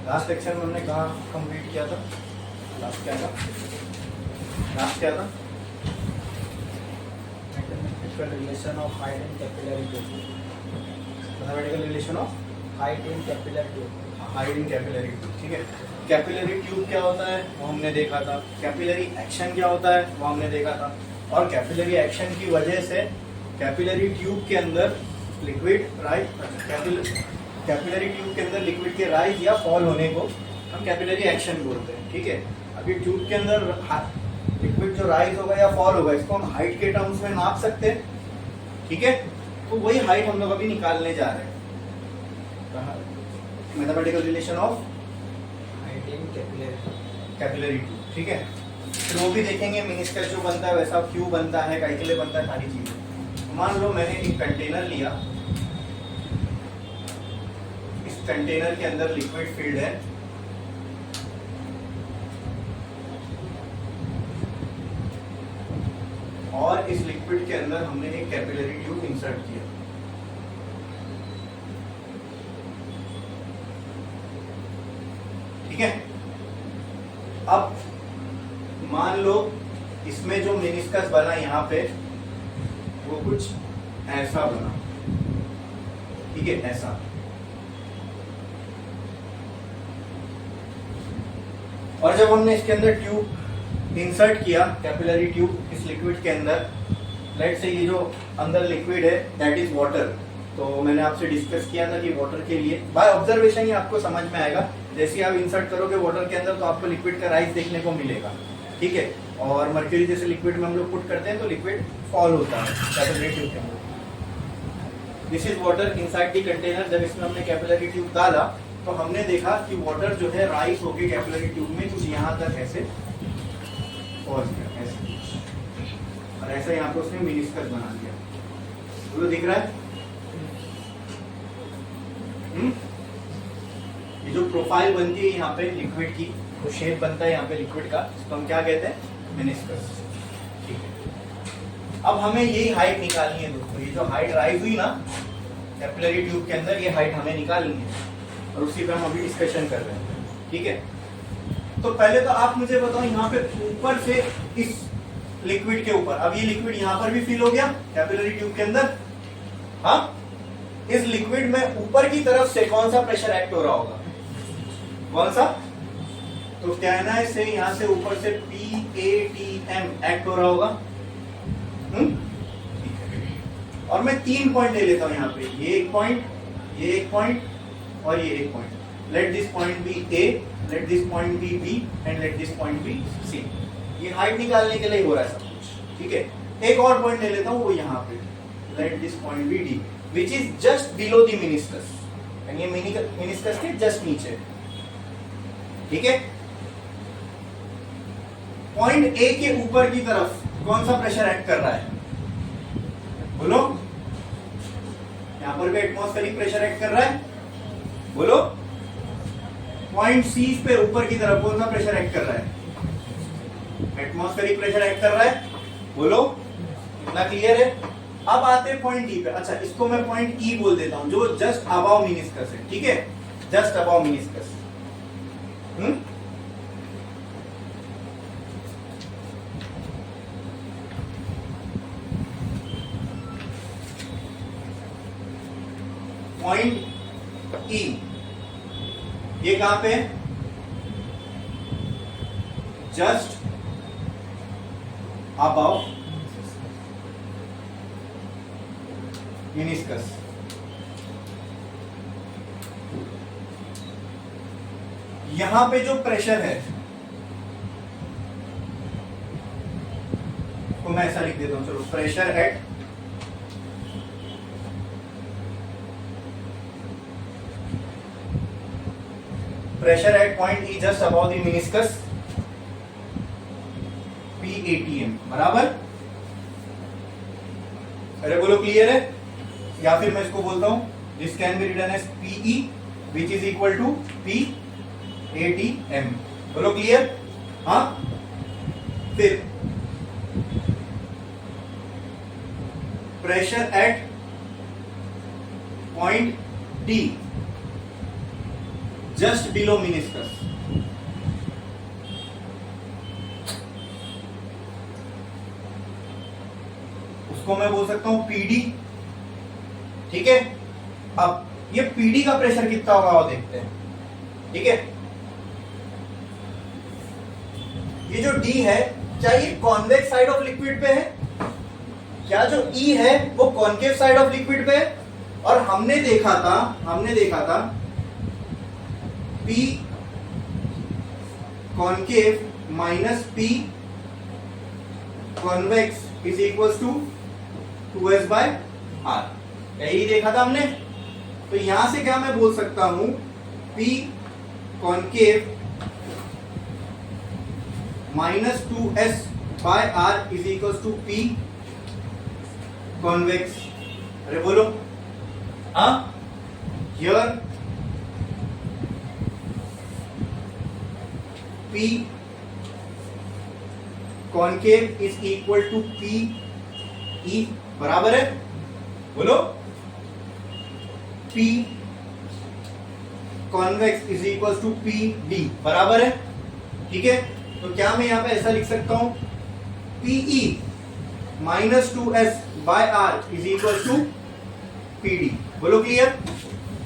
Last lecture में हमने कहाँ कंप्लीट किया था? लास्ट क्या था? Mathematical relation of height and capillary tube. Mathematical relation of height in capillary tube. Height in capillary tube. ठीक है, कैपिलरी ट्यूब क्या होता है वो हमने देखा था, कैपिलरी एक्शन क्या होता है वो हमने देखा था, और कैपिलरी एक्शन की वजह से कैपिलरी ट्यूब के अंदर लिक्विड कैपिलरी ट्यूब के अंदर लिक्विड के राइज या फॉल होने को हम कैपिलरी एक्शन बोलते हैं। ठीक है, अभी ट्यूब के अंदर लिक्विड जो राइज होगा या फॉल होगा इसको हम हाइट के टर्म्स में नाप सकते हैं। ठीक है, तो वही हाइट हम लोग अभी निकालने जा रहे हैं। Mathematical relation of height in capillary tube. ठीक है, फिर वो भी देखेंगे मिनिस्कस जो बनता है वैसा क्यों बनता है, काहे के लिए बनता है, सारी चीजें। मान लो मैंने एक कंटेनर लिया, इस कंटेनर के अंदर लिक्विड फील्ड है, और इस लिक्विड के अंदर हमने एक कैपिलरी ट्यूब इंसर्ट किया। ठीक है, अब मान लो इसमें जो मेनिस्कस बना यहाँ पे वो कुछ ऐसा बना। ठीक है, ऐसा। और जब हमने इसके अंदर ट्यूब इंसर्ट किया, कैपिलरी ट्यूब इस लिक्विड के अंदर, लेट से ये जो अंदर लिक्विड है दैट इज वाटर। तो मैंने आपसे डिस्कस किया था कि वाटर के लिए बाय ऑब्जर्वेशन ही आपको समझ में आएगा। जैसे ही आप इंसर्ट करोगे वाटर के अंदर तो आपको लिक्विड का राइज देखने को मिलेगा। ठीक है, और मर्क्यूरी जैसे लिक्विड में हम लोग पुट करते हैं तो लिक्विड फॉल होता है कैपिलरी ट्यूब के अंदर। This is water inside the container. जब इसमें हमने कैपिलरी ट्यूब डाला तो हमने देखा कि वाटर जो है राइज होके कैपिलरी ट्यूब में कुछ यहाँ तक ऐसे पहुंच गया, ऐसे, और ऐसा यहाँ पे उसने मिनिस्कस बना दिया। बोलो, दिख रहा है? ये जो प्रोफाइल बनती है यहाँ पे लिक्विड की, जो शेप बनता है यहाँ पे लिक्विड का, इसको हम क्या कहते हैं? मेनिस्कस। ठीक है, अब हमें यही हाइट निकालनी है दोस्तों। ये जो हाइट राइज हुई ना कैपिलरी ट्यूब के अंदर, ये हाइट हमें निकालनी है और उसी पे हम अभी डिस्कशन कर रहे हैं। ठीक है, तो पहले तो आप मुझे बताओ, यहाँ पे ऊपर से इस लिक्विड के ऊपर, अब ये लिक्विड यहाँ पर भी फिल हो गया कैपिलरी ट्यूब के अंदर। हाँ, इस लिक्विड में ऊपर की तरफ से कौन सा प्रेशर एक्ट हो रहा होगा? कौन सा? तो कहना है से यहां से ऊपर से PATM एक्ट हो रहा होगा। और मैं 3 पॉइंट ले लेता हूं यहाँ पे, ये एक पॉइंट, ये एक पॉइंट और ये एक point. Let this point be A, let this point be B and let this point be C। ये हाइट निकालने के लिए हो रहा है सब कुछ। ठीक है, एक और पॉइंट ले लेता हूं, वो यहाँ पे, let this point be D which is just below the meniscus, यानी मेनिस्कस के जस्ट नीचे। ठीक है, पॉइंट ए के ऊपर की तरफ कौन सा प्रेशर एक्ट कर रहा है? बोलो, यहां पर भी एटमॉस्फेरिक प्रेशर एक्ट कर रहा है। बोलो, पॉइंट सी पे ऊपर की तरफ कौन सा प्रेशर एक्ट कर रहा है? एटमॉस्फेरिक प्रेशर एक्ट कर रहा है। बोलो, इतना क्लियर है? अब आते हैं पॉइंट ई पे। अच्छा, इसको मैं पॉइंट ई बोल देता हूं, जो जस्ट अबव मेनिस्कस है। ठीक है, जस्ट अबव मेनिस्कस। पॉइंट ई ये कहां पे है? Just above meniscus. यहां पे जो प्रेशर है तो मैं ऐसा लिख देता हूं, चलो, pressure at point E just about the meniscus, PATM बराबर। अरे बोलो, क्लियर है? या फिर मैं इसको बोलता हूं, this can be written as PE which is equal to PATM। बोलो, क्लियर? हाँ, फिर pressure at point D just below meniscus. उसको मैं बोल सकता हूं पीडी। ठीक है, अब ये पीडी का प्रेशर कितना होगा वो देखते हैं। ठीक है, ये जो डी है, क्या ये कॉन्वेक्स साइड ऑफ लिक्विड पे है? क्या जो ई है वो कॉन्केव साइड ऑफ लिक्विड पे है? और हमने देखा था P concave minus P convex is equal to 2s by R. यही देखा था हमने। तो यहां से क्या मैं बोल सकता हूं, P concave minus 2s by R is equal to P convex. अरे बोलो, हाँ, here P concave is equal to P E बराबर है, बोलो, P convex is equal to P D बराबर है। ठीक है, तो क्या मैं यहां पे ऐसा लिख सकता हूं, Pe minus 2s by R is equal to Pd। बोलो क्लियर,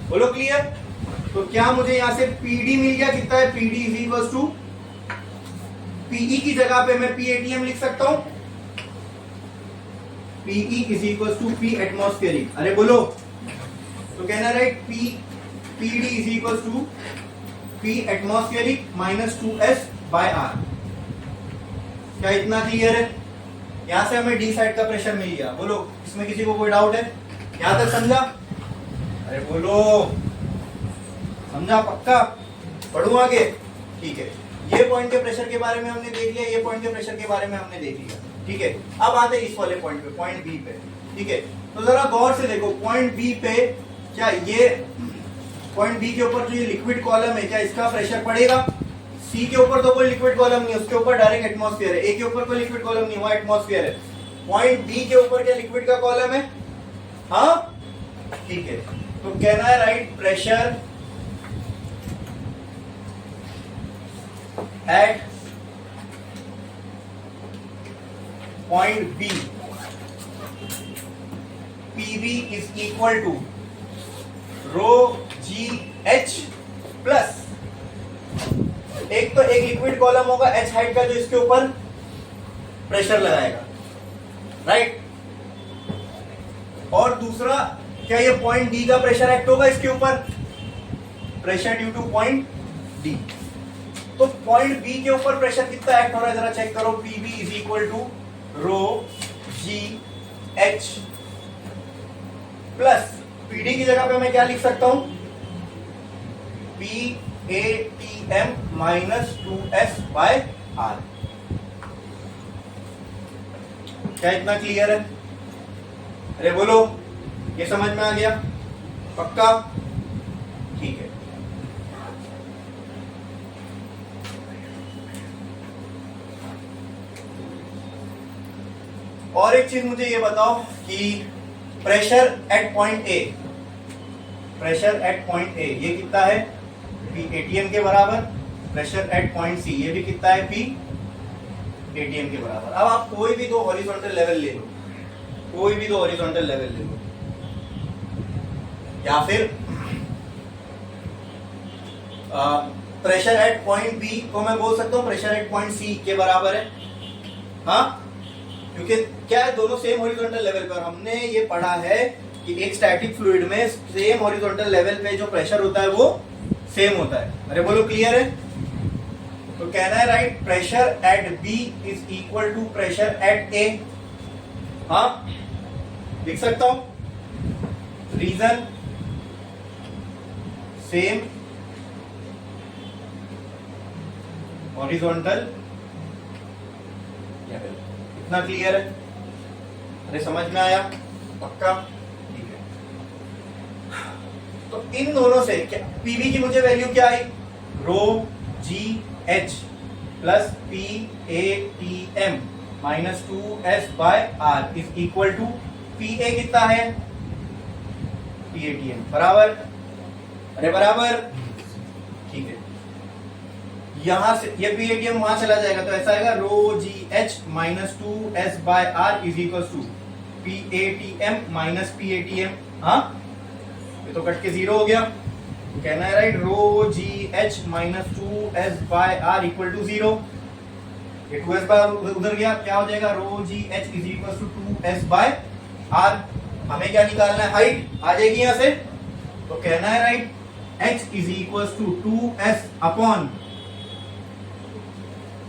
बोलो क्लियर। तो क्या मुझे यहां से Pd मिल गया, कितना है, Pd is equal to Pe की जगह पे मैं PATM लिख सकता हूं, Pe is equal to P atmospheric. अरे बोलो, तो कहना right, Pd is equal to P atmospheric minus 2s by R. क्या इतना क्लियर है? यहां से हमें डी साइड का प्रेशर मिल गया। बोलो, इसमें किसी को कोई डाउट है? यहां तक समझा? अरे बोलो, समझा पक्का? पढ़ू आगे? ठीक है, ये पॉइंट के प्रेशर के बारे में हमने देख लिया, ये पॉइंट के प्रेशर के बारे में हमने देख लिया। ठीक है, अब आते हैं इस वाले पॉइंट पे, पॉइंट बी पे। ठीक है, तो जरा गौर से देखो, पॉइंट बी पे क्या ये पॉइंट बी के ऊपर जो ये लिक्विड कॉलम है, क्या इसका प्रेशर पड़ेगा? सी के ऊपर तो कोई लिक्विड कॉलम नहीं है, उसके ऊपर डायरेक्ट एटमॉस्फेयर है। ए के ऊपर कोई लिक्विड कॉलम नहीं, वहां एटमॉस्फेयर है। पॉइंट बी के ऊपर क्या लिक्विड का कॉलम है? हाँ, ठीक है, तो कहना है right, pressure at point B PV is equal to rho G H plus, एक तो एक लिक्विड कॉलम होगा H हाइट का जो इसके ऊपर प्रेशर लगाएगा, राइट। और दूसरा, क्या ये पॉइंट डी का प्रेशर एक्ट होगा इसके ऊपर, pressure due two point D. तो पॉइंट बी के ऊपर प्रेशर कितना एक्ट हो रहा है जरा चेक करो, PV is equal to rho G H plus PD की जगह पे मैं क्या लिख सकता हूं, PATM minus 2s by R. क्या इतना क्लियर है? अरे बोलो, ये समझ में आ गया पक्का? ठीक है, और एक चीज मुझे ये बताओ कि pressure at point A, pressure at point A ये कितना है, PATM के बराबर। प्रेशर एट पॉइंट सी ये भी कितना है, PATM के बराबर। अब आप कोई भी दो हॉरिजॉन्टल लेवल ले लो, कोई भी दो हॉरिजॉन्टल लेवल ले लो, या फिर प्रेशर एट पॉइंट बी को मैं बोल सकता हूं प्रेशर एट पॉइंट सी के बराबर है। हाँ, क्योंकि क्या है, दोनों सेम हॉरिजॉन्टल लेवल पर। हमने ये पढ़ा है कि एक स्टैटिक फ्लूइड में सेम हॉरिजॉन्टल लेवल पे जो प्रेशर होता है वो सेम होता है। अरे बोलो, क्लियर है? तो कहना है right, pressure at B is equal to pressure at A. हाँ, लिख सकता हूं, रीजन सेम हॉरिजॉन्टल लेवल। इतना क्लियर है? अरे समझ में आया पक्का? ठीक है, तो इन दोनों से क्या पीवी की मुझे वैल्यू क्या आई, rho G H plus PATM minus 2s by R is equal to PA कितना है, PATM बराबर। अरे बराबर, यहां से ये PATM वहां चला जाएगा, तो ऐसा आएगा rho G H minus 2S/R is equal to PATM minus PATM। हाँ, ये तो कट के 0 हो गया, कहना है right, rho G H minus 2S/R equal to 0। ये 2S/R उधर गया, क्या हो जाएगा, rho G H is equal to 2S/R। हमें क्या निकालना है, हाइट आ जाएगी यहां से, तो कहना है right h is equal to 2S upon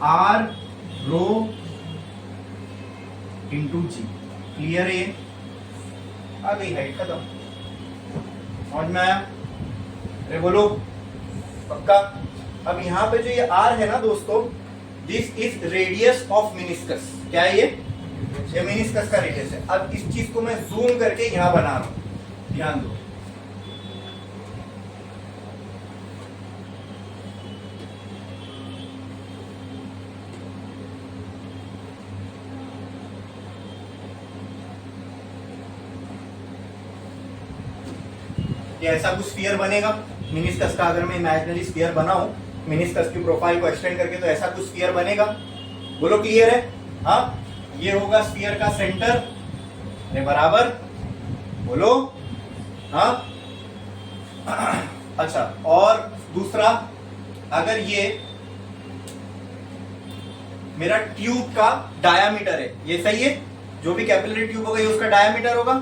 R rho into G. Clear है, आ गई हाइट, खत्म। समझ में आया? अरे बोलो पक्का। अब यहाँ पे जो ये R है ना दोस्तों, this is radius of meniscus. क्या है ये मिनिस्कस का रेडियस है। अब इस चीज को मैं जूम करके यहां बना रहा हूं, ध्यान दो। ये ऐसा कुछ स्फीयर बनेगा मिनिस्कस का। अगर मैं इमेजिनरी स्फीयर बनाऊं मिनिस्कस की प्रोफाइल को एक्सटेंड करके, तो ऐसा कुछ स्फीयर बनेगा। बोलो क्लियर है? हाँ, ये होगा स्फीयर का सेंटर, ये बराबर, बोलो हाँ। अच्छा, और दूसरा, अगर ये मेरा ट्यूब का डायामीटर है, ये सही है, जो भी कैपिलरी ट्यूब होगा ये उसका डायामीटर होगा,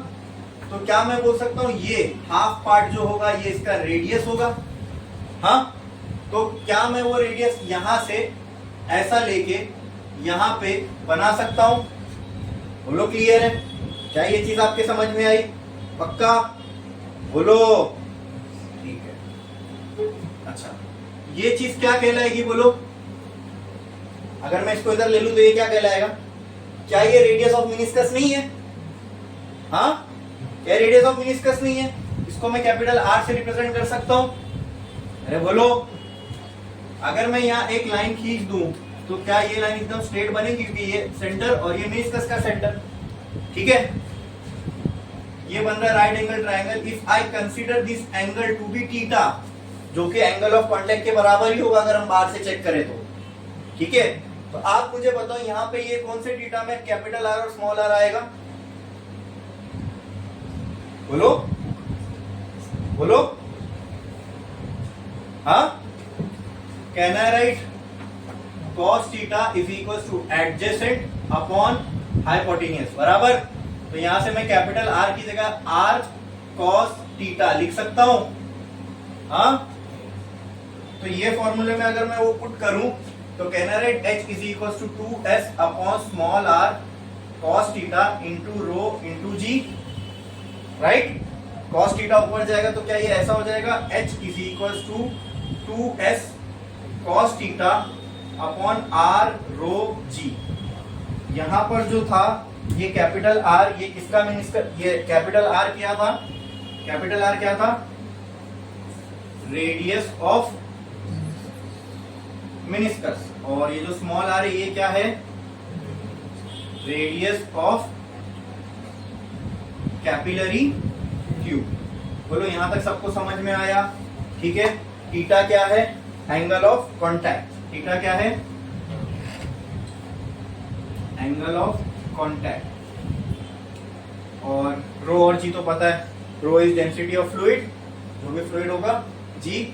तो क्या मैं बोल सकता हूं ये हाफ पार्ट जो होगा ये इसका रेडियस होगा। हाँ, तो क्या मैं वो रेडियस यहां से ऐसा लेके यहां पे बना सकता हूं? बोलो क्लियर है? क्या ये चीज आपके समझ में आई? पक्का बोलो, ठीक है। अच्छा, ये चीज क्या कहलाएगी बोलो? अगर मैं इसको इधर ले लूं तो ये क्या कहलाएगा? क्या ये रेडियस ऑफ मिनिस्कस नहीं है? हाँ, क्या रेडियस ऑफ मिनिस्कस नहीं है? इसको मैं कैपिटल R से रिप्रेजेंट कर सकता हूं। अरे बोलो, अगर मैं यहाँ एक लाइन खींच दूं तो क्या ये लाइन एकदम स्ट्रेट बनेगी? क्योंकि ये सेंटर और ये मिनिस्कस का सेंटर, ठीक है। ये बन रहा है right angle triangle. If I consider this angle to be theta, जो कि एंगल ऑफ कांटेक्ट के बराबर ही होगा अगर हम बाहर से चेक करें तो, ठीक है। तो आप मुझे बताओ यहाँ पे ये कौन से थीटा में कैपिटल R और स्मॉल r आएगा? बोलो बोलो, हाँ, कहना है right, cos theta is equal two adjacent upon hypotenuse, बराबर। तो यहां से मैं कैपिटल R की जगह R cos थीटा लिख सकता हूं। हाँ, तो ये फॉर्मूले में अगर मैं वो पुट करूं तो कहना है h is equal to 2S upon small r cos theta into rho into G, right. cos theta ऊपर जाएगा तो क्या ये ऐसा हो जाएगा, h is equal to 2S cos theta upon R rho G. यहां पर जो था ये कैपिटल R, ये किसका मिनिस्कस, ये कैपिटल R क्या था? कैपिटल R क्या था? Radius of meniscus. और ये जो स्मॉल r है ये क्या है? Radius of capillary tube. बोलो यहां तक सबको समझ में आया? ठीक है। थीटा क्या है? Angle of contact. थीटा क्या है? Angle of contact. और रो और जी तो पता है, रो इज डेंसिटी ऑफ फ्लूइड, जो भी फ्लूइड होगा, जी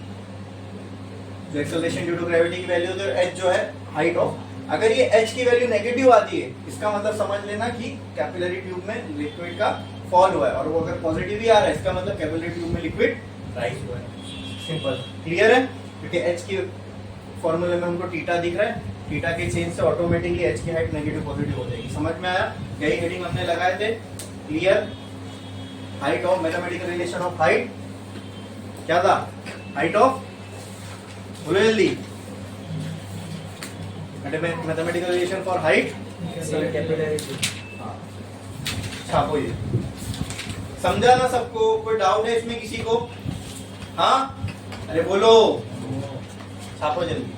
जो एक्सेलरेशन ड्यू टू ग्रेविटी की वैल्यू, तो एच जो है हाइट ऑफ। अगर ये एच की वैल्यू नेगेटिव आती है, इसका मतलब समझ लेना कि कैपिलरी ट्यूब में लिक्विड का फॉल हुआ है, और वो अगर पॉजिटिव ही आ रहा है इसका मतलब कैपिलरी ट्यूब में लिक्विड राइज हुआ है। सिंपल, क्लियर है? क्योंकि एच की फॉर्मूले में हमको थीटा दिख रहा है, थीटा के चेंज से ऑटोमेटिकली एच की हाइट नेगेटिव पॉजिटिव हो जाएगी। समझ में आया? यही हेडिंग हमने लगाए थे, clear. Height of mathematical relation of height क्या था? हाइट ऑफ, बोलो जल्दी, mathematical relation for height capillary tube. हाँ, छापो ये। समझा ना सबको? कोई डाउट है इसमें किसी को? हाँ, अरे बोलो, छापो जल्दी।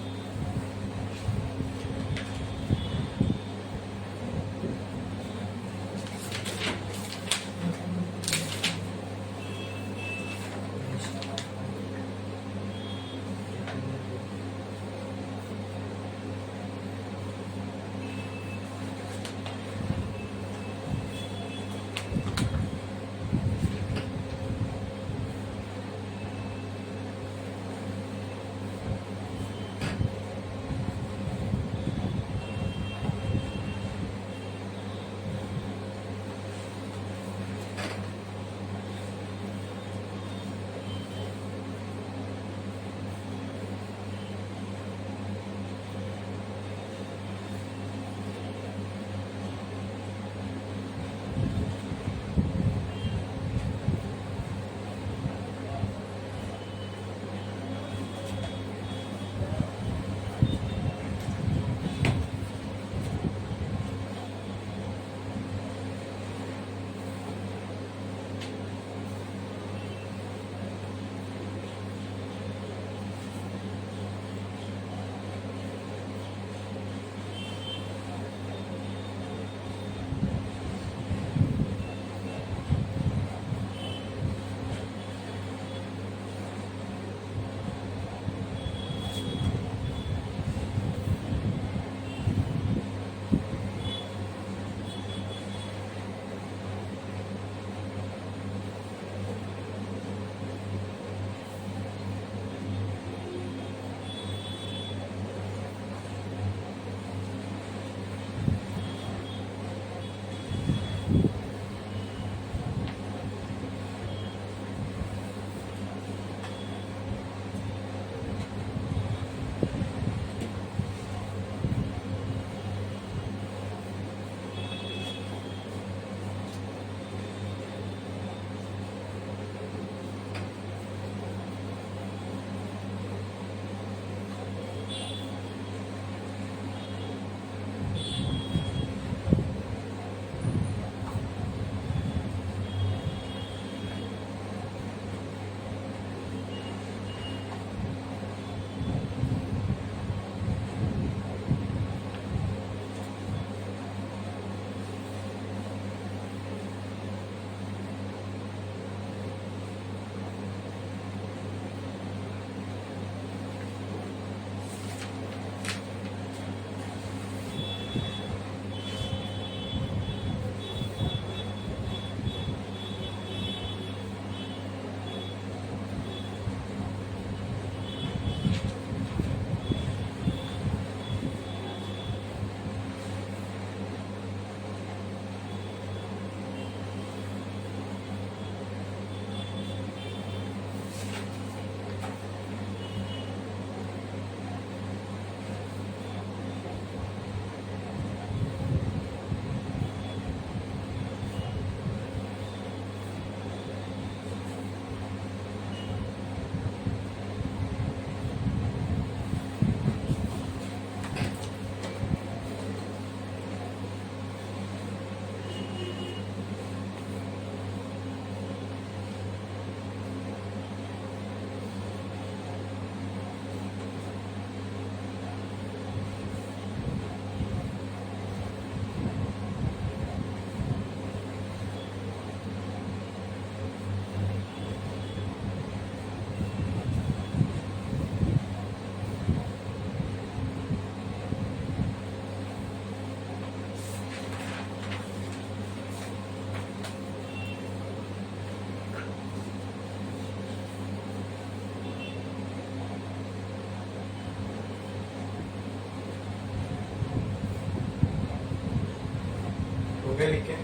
आगे लिख के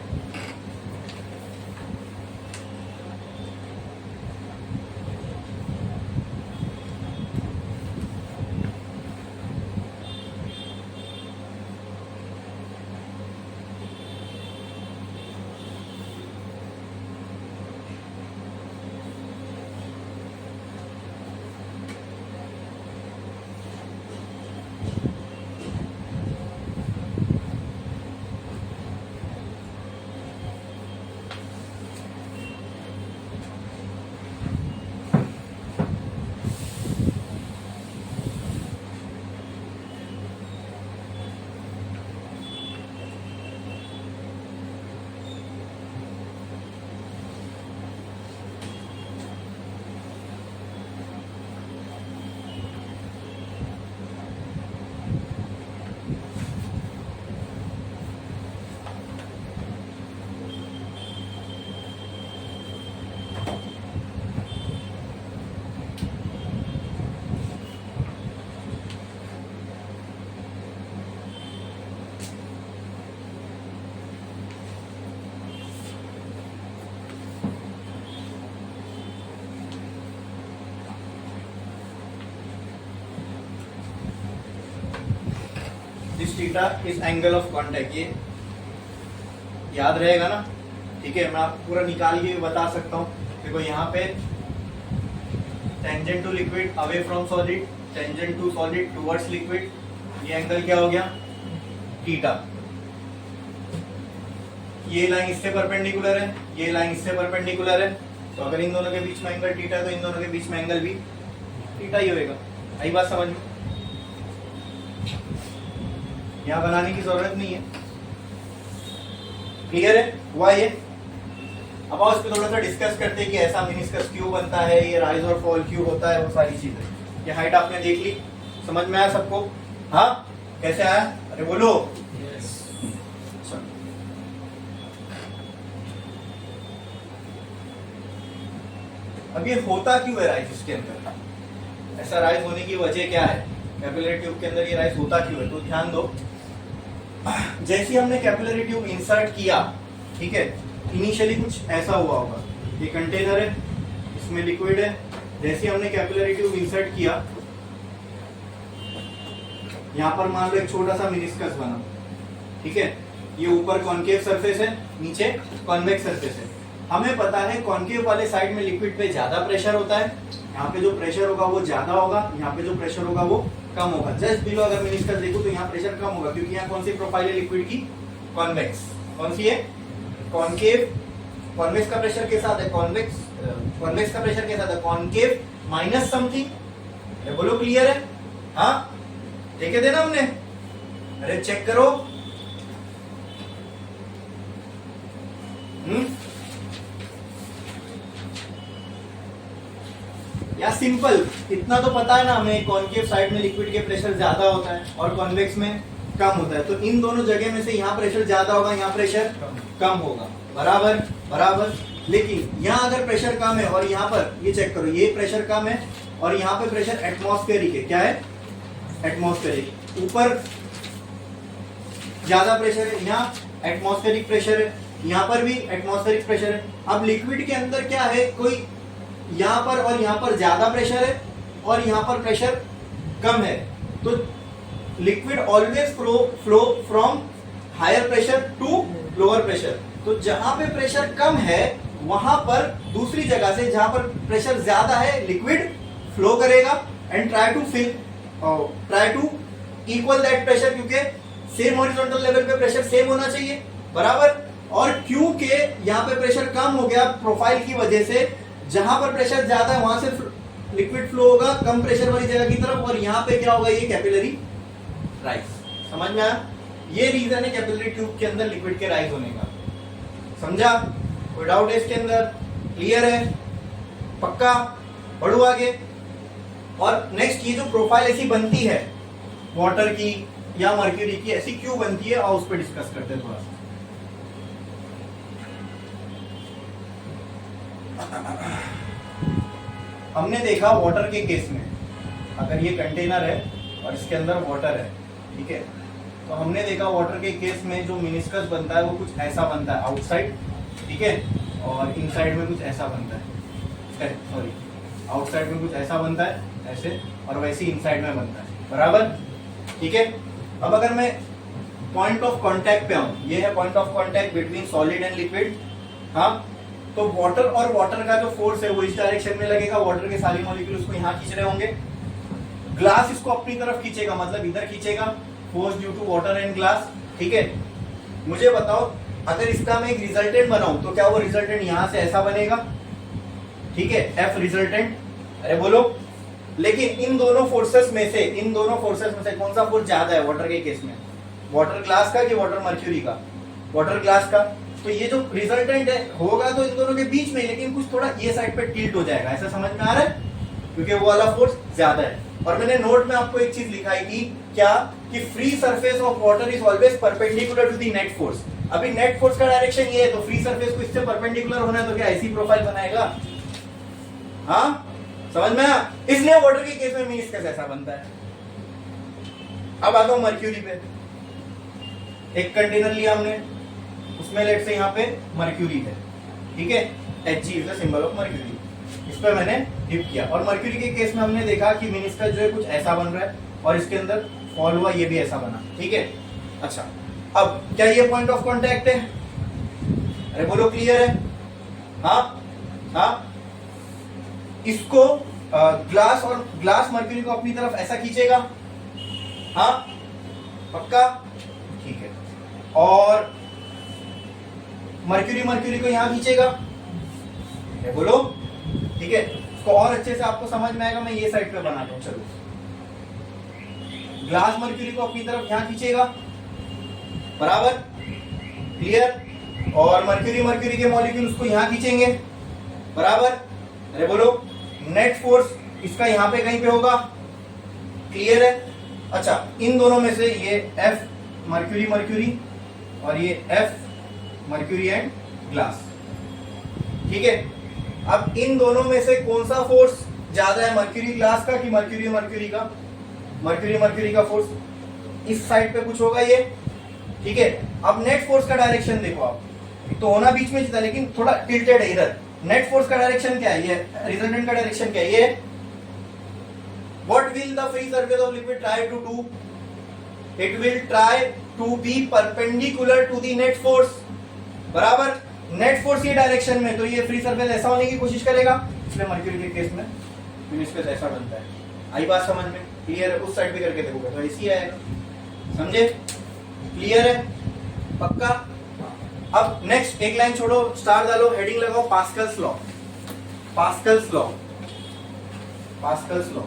this theta is angle of contact, ये याद रहेगा ना। ठीक है, मैं आपको पूरा निकाल के भी बता सकता हूँ। देखो यहाँ पे tangent to liquid away from solid, tangent to solid towards liquid, ये एंगल क्या हो गया? थीटा। ये लाइन इससे परपेंडिकुलर है, ये लाइन इससे परपेंडिकुलर है, तो अगर इन दोनों के बीच में एंगल थीटा तो इन दोनों के बीच में एंगल भी थीटा ही होएगा। आई बात समझ में? यहाँ बनाने की जरूरत नहीं है। क्लियर है? हुआ ये? अब आओ इस पे थोड़ा सा डिस्कस करते हैं कि ऐसा मेनिस्कस क्यों बनता है, ये राइज और फॉल क्यों होता है, वो सारी चीजें। ये हाइट आपने देख ली, समझ में आया सबको? हाँ, कैसे आया? अरे बोलो। अब ये होता क्यों है राइज इसके अंदर? ऐसा राइज होने की वजह क्या है? कैपिलरी ट्यूब के अंदर ये राइज होता क्यों है? तो ध्यान दो, जैसे हमने कैपिलरी ट्यूब इंसर्ट किया, ठीक है, इनिशियली कुछ ऐसा हुआ होगा। ये कंटेनर है, इसमें लिक्विड है। जैसे हमने कैपिलरी ट्यूब इंसर्ट किया, यहाँ पर मान लो एक छोटा सा मेनिस्कस बना, ठीक है। ये ऊपर कॉन्केव सरफेस है, नीचे कॉन्वेक्स सरफेस है। हमें पता है कॉन्केव वाले साइड में लिक्विड पे ज्यादा प्रेशर होता है, यहाँ पे जो प्रेशर होगा वो ज्यादा होगा, यहाँ पे जो प्रेशर होगा वो कम होगा। जस्ट बिलो अगर मेनिस्कस देखो तो यहाँ प्रेशर कम होगा, क्योंकि यहाँ कौन सी प्रोफाइल है लिक्विड की? कॉन्वेक्स। कौन सी है? कॉन्केव। कॉन्वेक्स का प्रेशर के साथ है कॉन्वेक्स, कॉन्वेक्स का प्रेशर के साथ है कॉन्केव माइनस समथिंग। बोलो क्लियर है? हाँ, देखे थे ना हमने? अरे चेक करो। या सिंपल इतना तो पता है ना हमें, कॉन्केव साइड में लिक्विड के प्रेशर ज्यादा होता है और कॉन्वेक्स में कम होता है। तो इन दोनों जगह में से यहाँ प्रेशर ज्यादा होगा, यहाँ प्रेशर कम होगा। बराबर बराबर। लेकिन यहाँ अगर प्रेशर कम है और यहाँ पर ये चेक करो, ये प्रेशर कम है और यहाँ पे प्रेशर एटमॉस्फेरिक है। क्या है? एटमॉस्फेरिक। ऊपर ज्यादा प्रेशर है, यहाँ एटमॉस्फेरिक प्रेशर है, यहाँ पर भी एटमॉस्फेरिक प्रेशर है। अब लिक्विड के अंदर क्या है, कोई यहाँ पर और यहाँ पर ज्यादा प्रेशर है और यहाँ पर प्रेशर कम है, तो liquid always flow from higher pressure to lower pressure. तो जहां पे प्रेशर कम है वहां पर दूसरी जगह से जहां पर प्रेशर ज्यादा है लिक्विड फ्लो करेगा and try to equal that pressure, क्योंकि सेम हॉरिजॉन्टल लेवल पे प्रेशर सेम होना चाहिए। बराबर। और क्योंकि यहाँ पे प्रेशर कम हो गया प्रोफाइल की वजह से, जहां पर प्रेशर ज्यादा है वहां से लिक्विड फ्लो होगा कम प्रेशर वाली जगह की तरफ, और यहाँ पे क्या होगा? ये कैपिलरी राइज। समझ में आया? ये रीजन है कैपिलरी ट्यूब के अंदर लिक्विड के राइज होने का। समझा? कोई डाउट है इसके अंदर? क्लियर है? पक्का? बढ़ो आगे। और नेक्स्ट, ये जो प्रोफाइल ऐसी बनती है वाटर की या मर्क्यूरी की, ऐसी क्यों बनती है, और उस पर डिस्कस करते हैं थोड़ा सा। हमने देखा वाटर के केस में, अगर ये कंटेनर है और इसके अंदर वाटर है, ठीक है, तो हमने देखा वाटर के केस में जो मिनिस्कस बनता है वो कुछ ऐसा बनता है आउटसाइड, ठीक है, और इनसाइड में कुछ ऐसा बनता है, सॉरी आउटसाइड में कुछ ऐसा बनता है ऐसे, और वैसे इनसाइड में बनता है, बराबर, ठीक है। अब अगर मैं पॉइंट ऑफ कांटेक्ट पे आऊं, ये है point of contact between solid and liquid, हाँ, तो वाटर और वाटर का जो फोर्स है वो इस डायरेक्शन में लगेगा, वाटर के सारे मॉलिक्यूल उसको यहाँ खींच रहे होंगे, ग्लास इसको अपनी तरफ खींचेगा, मतलब इधर खींचेगा, force due to water and glass, ठीक है। मुझे बताओ अगर इसका मैं एक रिजल्टेंट बनाऊं तो क्या वो रिजल्टेंट यहां से ऐसा बनेगा, ठीक है, एफ रिजल्टेंट, अरे बोलो। लेकिन इन दोनों फोर्सेस में से कौन सा फोर्स ज्यादा है वाटर के केस में, वाटर ग्लास का कि वाटर मर्क्यूरी का, वाटर ग्लास का। तो ये जो रिजल्टेंट है होगा तो इन दोनों के बीच में, लेकिन कुछ थोड़ा ये साइड पे टिल्ट हो जाएगा, ऐसा समझ में आ रहा है, क्योंकि वो वाला फोर्स ज्यादा है। और मैंने नोट में आपको एक चीज लिखाई थी क्या, कि free surface of water is always perpendicular to the net force. अभी नेट फोर्स का डायरेक्शन ये है, तो फ्री सरफेस को इससे परपेंडिकुलर होना है, तो क्या ऐसी प्रोफाइल बनाएगा, हाँ, समझ में आया। इसलिए वाटर के केस में मिनिस्कस ऐसा बनता है। अब आता हूं मर्क्यूरी पे, एक कंटेनर लिया हमने, उसमें लेट से यहाँ पे मर्क्यूरी है, ठीक है, Hg is the symbol of mercury, इस पर मैंने डिप किया, और मर्क्यूरी के केस में हमने देखा कि मिनिस्कस जो है कुछ ऐसा बन रहा है, और इसके अंदर फॉल हुआ, ये भी ऐसा बना, ठीक है। अच्छा, अब क्या ये पॉइंट ऑफ कांटेक्ट है, अरे बोलो क्लियर है, हाँ हाँ। इसको ग्लास मर्क्यूरी को अपनी तरफ ऐसा खींचेगा, हाँ पक्का, ठीक है, और मर्क्यूरी को यहां खींचेगा, बोलो, ठीक है। इसको और अच्छे से आपको समझ में आएगा, मैं ये साइड पे बनाता हूं, चलो। ग्लास मर्क्यूरी को अपनी तरफ यहां खींचेगा, बराबर, क्लियर, और मर्क्यूरी के मॉलिक्यूल उसको यहां खींचेंगे, बराबर, अरे बोलो, नेट फोर्स इसका यहां पे कहीं पे होगा, क्लियर है। अच्छा, इन दोनों में से ये एफ मर्क्यूरी और ये एफ मर्क्यूरी एंड ग्लास, ठीक है। अब इन दोनों में से कौन सा फोर्स ज्यादा है, मर्क्यूरी ग्लास का कि मर्क्यूरी का, मर्क्यूरी का फोर्स इस साइड पे कुछ होगा ये, ठीक है। अब नेट फोर्स का डायरेक्शन देखो आप, तो होना बीच में था लेकिन थोड़ा टिल्टेड है इधर। नेट फोर्स का डायरेक्शन क्या है, ये रिजल्टेंट का डायरेक्शन क्या है, ये what will the free surface of liquid try to do, it will try to be perpendicular to the net force, बराबर। नेट फोर्स ये डायरेक्शन में, तो ये फ्री सरफेस ऐसा होने की कोशिश करेगा, इसलिए मर्क्यूरी के केस में मिनिस्कस ऐसा बनता है। आई बात समझ में, क्लियर है। उस साइड पे करके देखोगे तो ऐसी आएगा, समझे, क्लियर है, पक्का। अब नेक्स्ट एक लाइन छोड़ो, स्टार डालो, हेडिंग लगाओ, Pascal's law, Pascal's law, Pascal's law,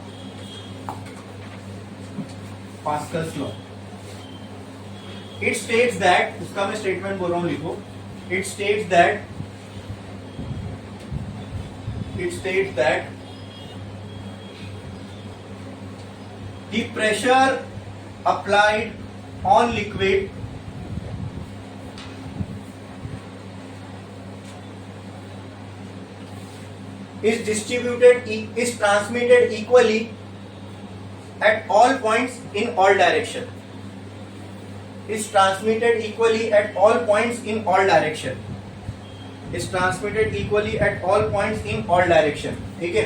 Pascal's law. It states that, उसका मैं स्टेटमेंट बोल रहा हूं, लिखो, it states that the pressure applied on liquid is transmitted equally at all points in all direction, is transmitted equally at all points in all direction, is transmitted equally at all points in all direction, ठीक है।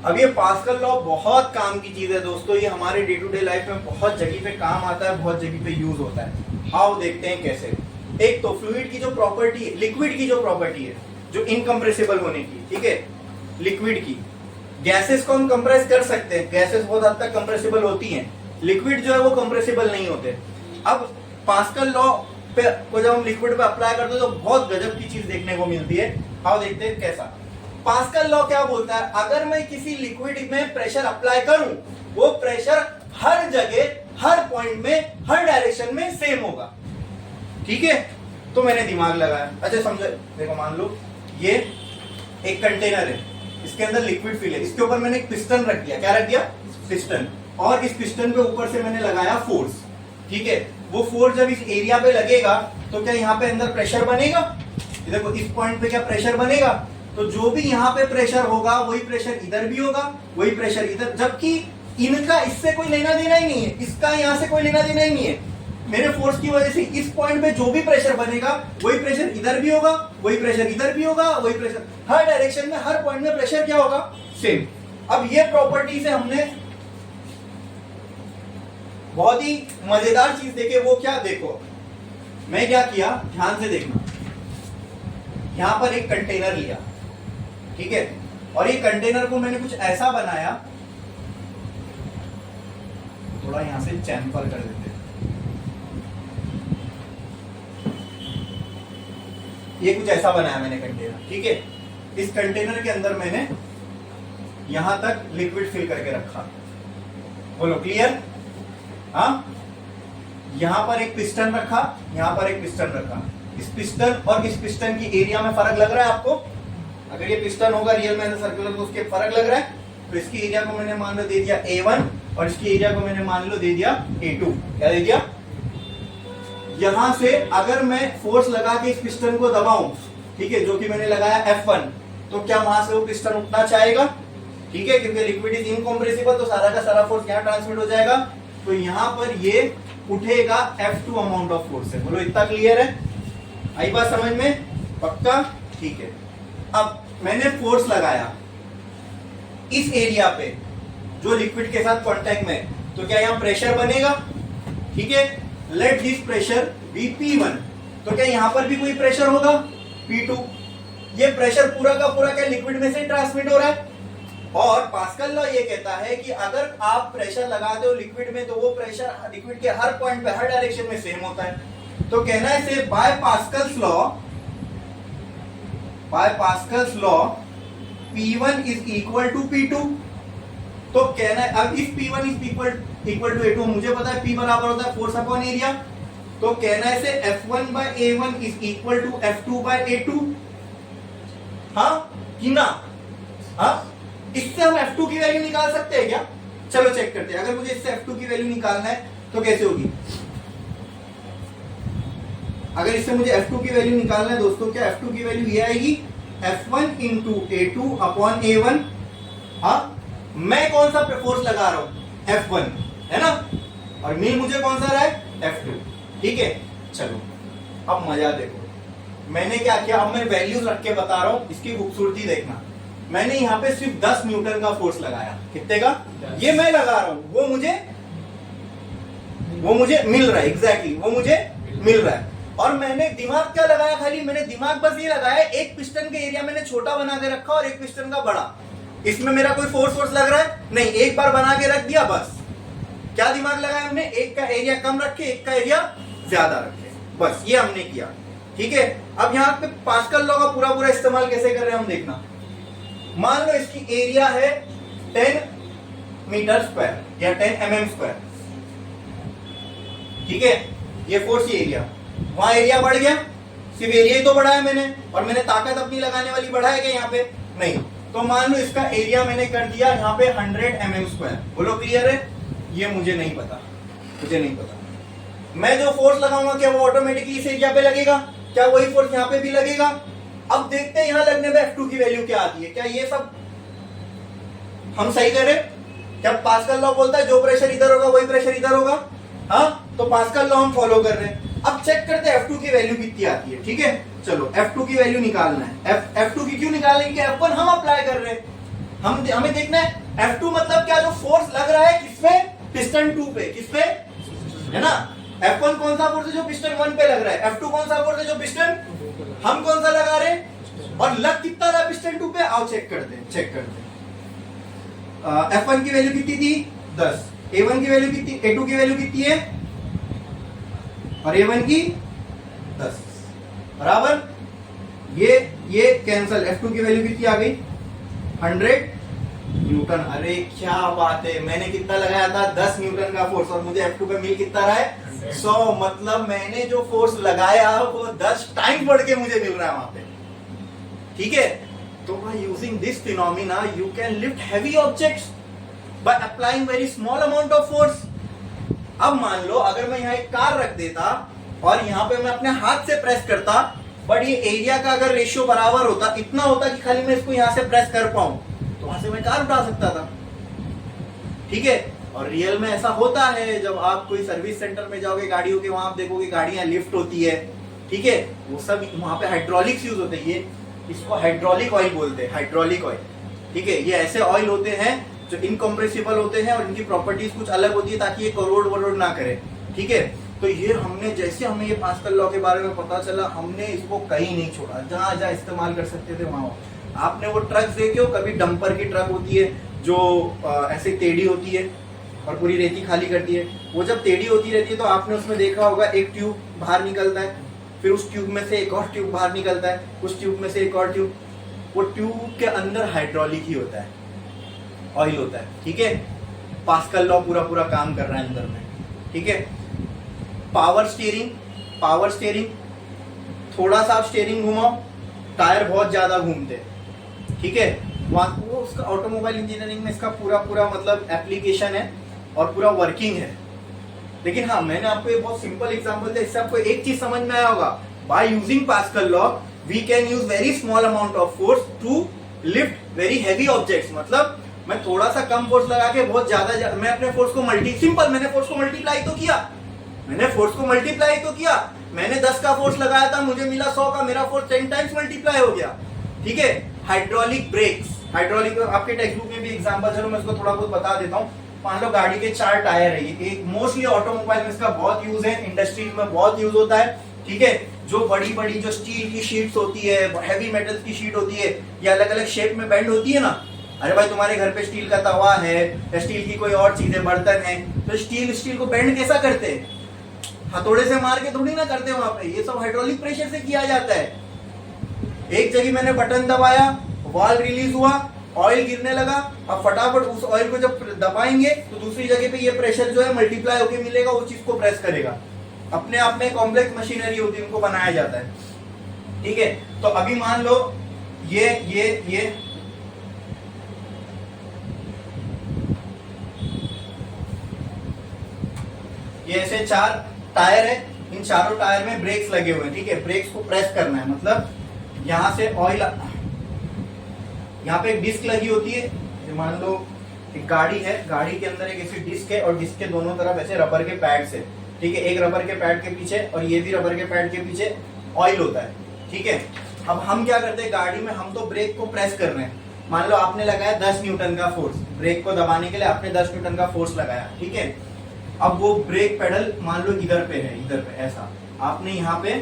अब ये pascal law बहुत काम की चीज है दोस्तों, ये हमारे डे टू डे लाइफ में बहुत जगह पे काम आता है, बहुत जगह पे यूज होता है। आओ देखते हैं कैसे। एक तो फ्लूइड की जो प्रॉपर्टी है, लिक्विड की जो प्रॉपर्टी है, जो इनकम्प्रेसिबल होने की, ठीक है, लिक्विड की। गैसेस को हम कंप्रेस कर सकते हैं, गैसेस बहुत हद तक कंप्रेसिबल होती हैं, लिक्विड जो है वो कंप्रेसिबल नहीं होते। अब पास्कल लॉ पे को जब हम लिक्विड पे अप्लाई करते हैं तो बहुत गजब की चीज देखने को मिलती है। आओ देखते हैं कैसा। पास्कल लॉ क्या बोलता है, अगर मैं किसी लिक्विड में प्रेशर अप्लाई करूं, वो प्रेशर हर जगह, हर पॉइंट में, हर डायरेक्शन में सेम होगा, ठीक है। तो मैंने दिमाग लगाया, अच्छा समझो, देखो मान लो ये एक कंटेनर है, इसके अंदर लिक्विड फिल है, इसके ऊपर मैंने एक पिस्टन रख दिया, क्या रख दिया, पिस्टन, और इस पिस्टन पे ऊपर से मैंने लगाया फोर्स, ठीक है। वो फोर्स जब इस एरिया पे लगेगा तो क्या यहाँ पे अंदर प्रेशर बनेगा, देखो इस पॉइंट पे क्या प्रेशर बनेगा, तो जो भी यहाँ पे प्रेशर होगा वही प्रेशर इधर भी होगा, वही प्रेशर इधर, जबकि इनका इससे कोई लेना देना ही नहीं है, इसका यहाँ से कोई लेना देना ही नहीं है। मेरे फोर्स की वजह से इस पॉइंट पे जो भी प्रेशर बनेगा वही प्रेशर इधर भी होगा, वही प्रेशर इधर भी होगा, वही प्रेशर हर डायरेक्शन में, हर पॉइंट में प्रेशर क्या होगा, सेम। अब ये प्रॉपर्टी से हमने बहुत ही मजेदार चीज देखे, वो क्या, देखो मैं क्या किया, ध्यान से देखना। यहां पर एक कंटेनर लिया, ठीक है, और ये कंटेनर को मैंने कुछ ऐसा बनाया, थोड़ा यहां से चैम्पर कर देते हैं। ये कुछ ऐसा बनाया मैंने कंटेनर, ठीक है। इस कंटेनर के अंदर मैंने यहां तक लिक्विड फिल करके रखा, बोलो क्लियर। हाँ, यहां पर एक पिस्टन रखा, यहां पर एक पिस्टन रखा। इस पिस्टन और इस पिस्टन की एरिया में फर्क लग रहा है आपको? अगर ये पिस्टन होगा रियल में सर्कुलर तो उसके फर्क लग रहा है, तो इसकी एरिया को मैंने मान लो दे दिया A1 और इसकी एरिया को मैंने मान लो दे दिया A2। क्या दे दिया? यहां से अगर मैं फोर्स लगा के इस पिस्टन को दबाऊं, ठीक है, जो कि मैंने लगाया F1, तो क्या वहां से वो पिस्टन उठना चाहेगा? ठीक है, क्योंकि लिक्विड इज इनकम्प्रेसिबल, तो सारा का सारा फोर्स यहां ट्रांसमिट हो जाएगा, तो यहां पर ये उठेगा F2 अमाउंट ऑफ फोर्स है। बोलो इतना क्लियर है? आई बात समझ में? पक्का? ठीक है। अब मैंने फोर्स लगाया इस एरिया पे जो लिक्विड के साथ कांटेक्ट में, तो क्या यहां प्रेशर बनेगा? ठीक है, let this pressure B P1, तो क्या यहां पर भी कोई प्रेशर होगा? P2। ये प्रेशर पूरा का पूरा क्या लिक्विड में से ट्रांसमिट हो रहा है, और पास्कल लॉ ये कहता है कि अगर आप प्रेशर लगाते हो लिक्विड में, तो वो प्रेशर लिक्विड के हर पॉइंट पे, हर डायरेक्शन में सेम होता है। तो कहना है से by Pascal's law P1 is equal to P2। तो कहना है अब इस P1 is equal to A2, मुझे पता है P बराबर होता है फोर्स अपॉन एरिया, तो कहना है से F1 by A1 is equal to F2 by A2। हाँ कि ना? हाँ, इससे हम F2 की वैल्यू निकाल सकते हैं क्या? चलो चेक करते हैं। अगर मुझे इससे F2 की वैल्यू निकालना है तो कैसे होगी? अगर इससे मुझे F2 की वैल्यू निकालना है दोस्तों, क्या F2 की वैल्यू ये आएगी F1 into A2 upon A1। हाँ, मैं कौन सा फोर्स लगा रहा हूं? F1, है ना, और मिल मुझे कौन सा रहा है? F2। ठीक है, चलो अब मजा देखो मैंने क्या किया। अब मैं वैल्यूज रख के बता रहा हूं, इसकी खूबसूरती देखना। मैंने यहां पे सिर्फ 10 न्यूटन का फोर्स लगाया। कितने का? ये मैं लगा रहा हूं, वो मुझे मिल रहा है, एग्जैक्टली वो मुझे मिल रहा है। और मैंने दिमाग क्या लगाया? खाली मैंने दिमाग बस ये लगाया, एक पिस्टन के एरिया मैंने छोटा बना के रखा और एक पिस्टन का बड़ा। इसमें मेरा कोई फोर्स लग रहा है? नहीं, एक बार बना के रख दिया बस। क्या दिमाग लगाया हमने? एक का एरिया कम रखे, एक का एरिया ज्यादा रखे, बस ये हमने किया। ठीक है, अब यहाँ पे पास्कल लॉ का पूरा इस्तेमाल कैसे कर रहे हैं हम देखना। मान लो इसकी एरिया है 10 मीटर स्क्वायर या 10 mm स्क्वायर। ठीक है, ये फोर्स, ये एरिया, वहां एरिया बढ़ गया, सिर्फ एरिया ही तो बढ़ाया मैंने, और मैंने ताकत अपनी लगाने वाली बढ़ाया क्या यहाँ पे? नहीं। तो मान लो इसका एरिया मैंने कर दिया यहाँ पे 100 mm स्क्वायर। बोलो क्लियर है? ये मुझे नहीं पता, मैं जो फोर्स लगाऊंगा क्या वो ऑटोमेटिकली इस एरिया पे लगेगा? क्या वही फोर्स यहाँ पे भी लगेगा? अब देखते हैं यहाँ लगने में F2 की वैल्यू क्या आती है। क्या ये सब हम सही करें? क्या पास्कल लॉ बोलता है जो प्रेशर इधर होगा वही प्रेशर इधर होगा? हाँ, तो पास्कल लॉ हम फॉलो कर रहे हैं। अब चेक करते हैं F2 की वैल्यू कितनी आती है। ठीक है, चलो F2 की वैल्यू निकालना है। F2 की क्यों निकालने की? F1 हम अप्लाई कर रहे हैं, हमें देखना है F2 मतलब क्या, जो फोर्स लग रहा है किसपे? पिस्टन 2 पे। किस पे? है ना, F1 कौन सा फोर्स है जो पिस्टन 1 पे लग रहा है? F2 कौन सा फोर्स है जो पिस्टन हम कौन सा लगा रहे हैं? और लग कितना रहा है पिस्टन 2 पे? आओ चेक करते हैं। F1 की वैल्यू कितनी थी? 10। A1 की वैल्यू कितनी? A2 की वैल्यू कितनी है? और A1 की 10 बराबर ये कैंसल। F2 की वैल्यू कितनी आ गई? 100 न्यूटन। अरे क्या बात है, मैंने कितना लगाया था? 10 न्यूटन का फोर्स, और मुझे F2 पे मिल कितना रहा है? 100। मतलब मैंने जो फोर्स लगाया वो 10 टाइम बढ़ के मुझे मिल रहा है वहां पे। ठीक है, तो by using this phenomena you can lift heavy objects by applying very small amount of force। अब मान लो अगर मैं यहाँ एक कार रख देता और यहाँ पे मैं अपने हाथ से प्रेस करता, बट ये एरिया का अगर रेशियो बराबर होता, इतना होता कि खाली मैं इसको यहाँ से प्रेस कर पाऊं, तो वहां से मैं कार उठा सकता था। ठीक है, और रियल में ऐसा होता है, जब आप कोई सर्विस सेंटर में जाओगे गाड़ियों के, वहां आप देखोगे गाड़ियां लिफ्ट होती है, ठीक है, वो सब वहां पे हाइड्रोलिक्स यूज होते हैं। ये इसको हाइड्रोलिक ऑयल बोलते हैं, हाइड्रोलिक ऑयल, ठीक है। ये ऐसे ऑयल होते हैं जो इनकम्प्रेसिबल होते हैं और इनकी प्रॉपर्टीज कुछ अलग होती है ताकि ये करोड़ वरोड़ ना करे, ठीक है। तो ये हमने जैसे हमें ये पास्कल लॉ के बारे में पता चला, हमने इसको कहीं नहीं छोड़ा, जहां जहां इस्तेमाल कर सकते थे वहां। आपने वो ट्रक देखे हो कभी, डंपर की ट्रक होती है जो ऐसे टेढ़ी होती है और पूरी रेती खाली करती है। वो जब टेढ़ी होती रहती है तो आपने उसमें देखा होगा एक ट्यूब बाहर निकलता है, फिर उस ट्यूब में से एक और ट्यूब बाहर निकलता है, उस ट्यूब में से एक और ट्यूब। वो ट्यूब के अंदर हाइड्रोलिक ही होता है, ऑयल होता है, ठीक है। पास्कल लॉ पूरा पूरा काम कर रहा है अंदर में, ठीक है। पावर स्टीयरिंग, थोड़ा सा आप स्टीयरिंग घुमाओ, टायर बहुत ज्यादा घूमते हैं, ठीक है। वो उसका ऑटोमोबाइल इंजीनियरिंग में इसका पूरा पूरा मतलब एप्लीकेशन है और पूरा वर्किंग है। लेकिन हाँ, मैंने आपको ये बहुत सिंपल एग्जांपल दिया, इससे आपको एक चीज समझ में आया होगा, by using Pascal law we can use very small amount of force to lift very heavy objects. मतलब मैं थोड़ा सा कम फोर्स लगा के बहुत ज्यादा, मैं अपने फोर्स को मैंने फोर्स को मल्टीप्लाई तो किया, मैंने 10 का फोर्स लगाया था, मुझे मिला 100 का, मेरा फोर्स 10 टाइम्स मल्टीप्लाई हो गया, ठीक है। हाइड्रोलिक ब्रेक्स, हाइड्रोलिक आपके टेक्स्ट बुक में भी एग्जांपल, चलो मैं इसको थोड़ा बहुत बता देता हूँ। मान लो गाड़ी के 4 टायर है, ये एक मोस्टली ऑटोमोबाइल में इसका बहुत यूज है, इंडस्ट्रीज में बहुत यूज होता है, ठीक है। जो बड़ी बड़ी जो स्टील की शीट्स होती है, हैवी मेटल्स की शीट होती है, ये अलग अलग शेप में बेंड होती है ना। अरे भाई, तुम्हारे घर पे स्टील का तवा है या स्टील की कोई और चीज है, बर्तन है, तो स्टील को बेंड कैसा करते हैं? हथौड़े से मार के थोड़ी ना करते वहां पे, ये सब हाइड्रोलिक प्रेशर से किया जाता है। एक जगह मैंने बटन दबाया, वाल्व रिलीज हुआ, ऑयल गिरने लगा, अब फटाफट उस ऑयल को जब दबाएंगे तो दूसरी जगह पे ये प्रेशर जो है मल्टीप्लाई होकर मिलेगा, उस चीज को प्रेस करेगा। अपने आप में कॉम्प्लेक्स मशीनरी होती है, उनको बनाया जाता है, ठीक है। तो अभी मान लो ये ऐसे 4 टायर है, इन चारों टायर में ब्रेक्स लगे हुए हैं, ठीक है। ब्रेक्स को प्रेस करना है, मतलब यहां से ऑयल, यहाँ पे एक डिस्क लगी होती है। मान लो एक गाड़ी है, गाड़ी के अंदर एक ऐसी डिस्क है और डिस्क के दोनों तरफ ऐसे रबर के पैड्स है, ठीक है। एक रबर के पैड के पीछे और ये भी रबर के पैड के पीछे ऑयल होता है, ठीक है। अब हम क्या करते हैं गाड़ी में, हम तो ब्रेक को प्रेस कर रहे हैं। मान लो आपने लगाया 10 न्यूटन का फोर्स, ब्रेक को दबाने के लिए आपने 10 न्यूटन का फोर्स लगाया, ठीक है। अब वो ब्रेक पेडल मान लो इधर पे है, इधर पे ऐसा, आपने यहाँ पे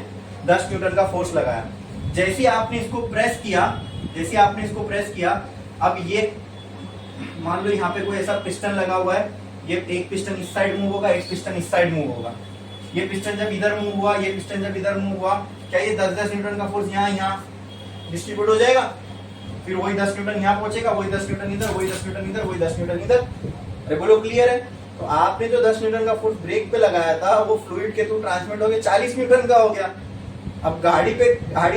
10 न्यूटन का फोर्स लगाया। जैसे आपने इसको प्रेस किया, अब ये मान लो यहाँ पे कोई ऐसा पिस्टन लगा हुआ है, ये एक पिस्टन इस साइड मूव होगा, एक पिस्टन इस साइड मूव होगा। ये पिस्टन जब इधर मूव हुआ, ये पिस्टन जब इधर मूव हुआ, क्या ये 10-10 न्यूटन का फोर्स यहाँ डिस्ट्रीब्यूट हो जाएगा? फिर वही 10 न्यूटन यहाँ पहुंचेगा, वही 10 न्यूटन इधर, वही 10 न्यूटन इधर, वही 10 न्यूटन इधर। अरे बोलो क्लियर है? तो आपने जो 10 न्यूटन का फोर्स ब्रेक पे लगाया था, वो फ्लूइड के थ्रू ट्रांसमिट हो गया, 40 न्यूटन का हो गया। अब गाड़ी पे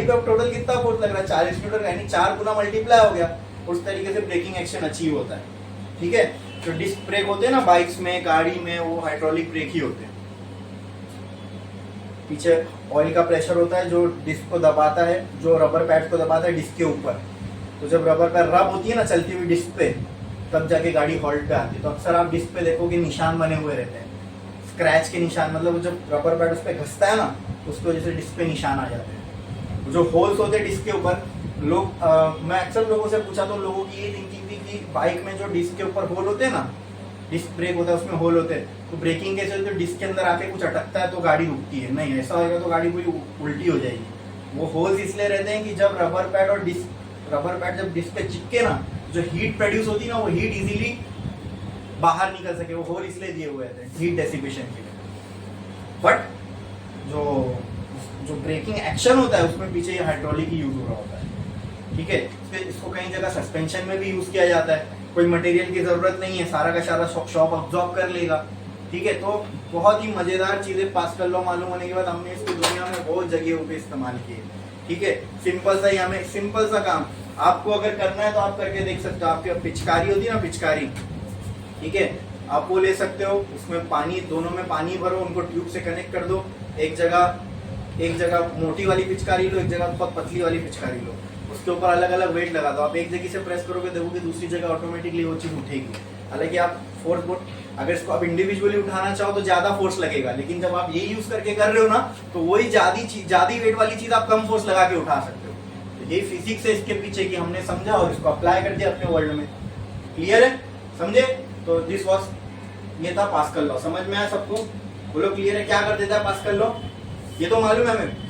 अब टोटल कितना फोर्स लग रहा है? 40 न्यूटन का, यानी 4 गुना मल्टीप्लाई हो गया। उस तरीके से ब्रेकिंग एक्शन अचीव होता है, ठीक है। जो डिस्क ब्रेक होते हैं ना बाइक्स में, गाड़ी में, वो हाइड्रोलिक ब्रेक ही होते हैं। पीछे ऑयल का प्रेशर होता है जो डिस्क को दबाता है, जो रबर पैड को दबाता है डिस्क के ऊपर। तो जब रबर पैड रब होती है ना चलती हुई डिस्क पे, तब जाके गाड़ी हॉल्ट पे आती है। तो अक्सर आप डिस्क पे देखोगे निशान बने हुए रहते हैं, स्क्रैच के निशान, मतलब जब रबर पैड उस पर घसता है ना, उसकी वजह से डिस्क पे निशान आ जाते हैं। जो होल्स होते हैं डिस्क के ऊपर, लोग मैं अक्सर लोगों से पूछा तो लोगों की ये थिंकिंग थी कि बाइक में जो डिस्क के ऊपर होल होते हैं ना, डिस्क ब्रेक होता है उसमें होल होते हैं, तो ब्रेकिंग के चलते डिस्क के अंदर आके कुछ अटकता है तो गाड़ी रुकती है। नहीं, ऐसा होगा तो गाड़ी पूरी उल्टी हो जाएगी। वो होल्स इसलिए रहते हैं कि जब रबर पैड जब डिस्क पे चिपके ना, जो हीट प्रोड्यूस होती है ना, वो हीट इजीली बाहर निकल सके, वो होल इसलिए दिए हुए थे हीट डेसिपेशन के लिए। बट जो ब्रेकिंग एक्शन होता है उसमें पीछे ये हाइड्रोलिक ही यूज हो रहा होता है, ठीक है। इसको कई जगह सस्पेंशन में भी यूज किया जाता है, कोई मटेरियल की जरूरत नहीं है, सारा का सारा शॉप अब्सॉर्ब कर लेगा, ठीक है। तो बहुत ही मजेदार चीजें पास्कल लॉ मालूम होने के बाद हमने इसको दुनिया में बहुत जगहों पे इस्तेमाल किए, ठीक है। सिंपल सा काम आपको अगर करना है तो आप करके देख सकते हो। आपके पिचकारी होती है ना, पिचकारी, ठीक है, आप वो ले सकते हो, उसमें पानी, दोनों में पानी भरो, उनको ट्यूब से कनेक्ट कर दो। एक जगह मोटी वाली पिचकारी लो, एक जगह बहुत पतली वाली पिचकारी लो, उसके ऊपर अलग अलग वेट लगा दो। आप एक जगह से प्रेस करोगे, देखोगे दूसरी जगह ऑटोमेटिकली वो चीज उठेगी। हालांकि आप फोर्स बहुत, अगर इसको आप इंडिविजुअली उठाना चाहो तो ज्यादा फोर्स लगेगा, लेकिन जब आप ये यूज करके कर रहे हो ना तो वही ज्यादा वेट वाली चीज आप कम फोर्स लगा के उठा सकते हो। तो ये फिजिक्स है इसके पीछे की, हमने समझा और इसको अप्लाई कर दिया अपने वर्ल्ड में। क्लियर है, समझे? तो दिस वाज, ये था पास्कल लॉ। समझ में आया सबको? बोलो क्लियर है? क्या कर देता है पास्कल लॉ? ये तो मालूम है हमें,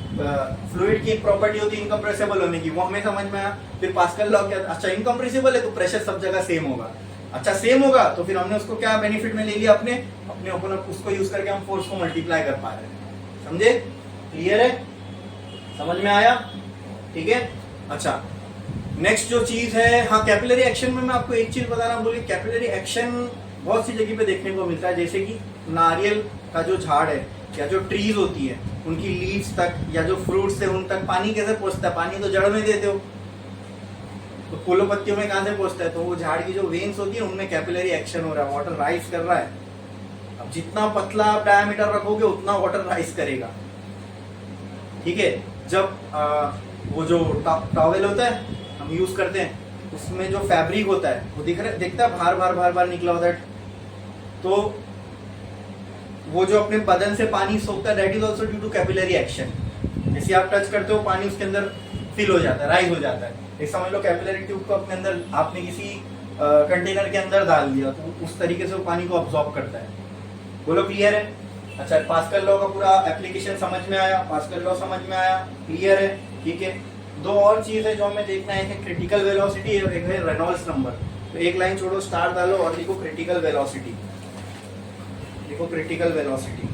फ्लूइड की एक प्रॉपर्टी होती है इनकम्प्रेसिबल होने की, वो हमें समझ में आया। फिर पास्कल लॉ क्या? अच्छा इनकम्प्रेसिबल है तो प्रेशर सब जगह सेम होगा। अच्छा सेम होगा तो फिर हमने उसको क्या बेनिफिट में ले लिया अपने अपने ऊपर, उसको यूज करके हम फोर्स को मल्टीप्लाई कर पा रहे हैं। समझे? क्लियर है? समझ में आया? ठीक है। अच्छा नेक्स्ट जो चीज है, हाँ कैपिलरी एक्शन में मैं आपको एक चीज बताना भूली। कैपिलरी एक्शन बहुत सी जगह पे देखने को मिलता है, जैसे कि नारियल का जो झाड़ है या जो ट्रीज होती है उनकी लीव्स तक या जो फ्रूट्स है उन तक पानी कैसे पहुंचता है? पानी तो जड़ में देते हो, तो फूलों पत्तियों में कहां से पहुंचता है? तो वो झाड़ की जो वेन्स होती है उनमें कैपिलरी एक्शन हो रहा है, वाटर राइज कर रहा है। अब जितना पतला आप डायमीटर रखोगे उतना वाटर राइज करेगा। ठीक है। जब वो जो टॉवेल होता है हम यूज करते हैं उसमें जो फैब्रिक होता है वो दिखता है बाहर बाहर निकला होता है, तो वो जो अपने बदन से पानी सोखता है that is also due to capillary action. जैसे आप टच करते हो पानी उसके अंदर फिल हो जाता है, राइज हो जाता है। एक समझ लो कैपिलरी ट्यूब को अपने अंदर आपने किसी कंटेनर के अंदर डाल दिया तो उस तरीके से वो पानी को अब्सॉर्ब करता है। बोलो क्लियर है? अच्छा पास्कल लॉ का पूरा एप्लीकेशन समझ में आया? पास्कल लॉ समझ में आया? क्लियर है? ठीक है। दो और चीज है जो हमें देखना है, एक है क्रिटिकल वेलोसिटी और एक है रेनॉल्ड्स नंबर। तो एक लाइन छोड़ो, स्टार डालो और लिखो क्रिटिकल वेलोसिटी। लिखो क्रिटिकल वेलोसिटी।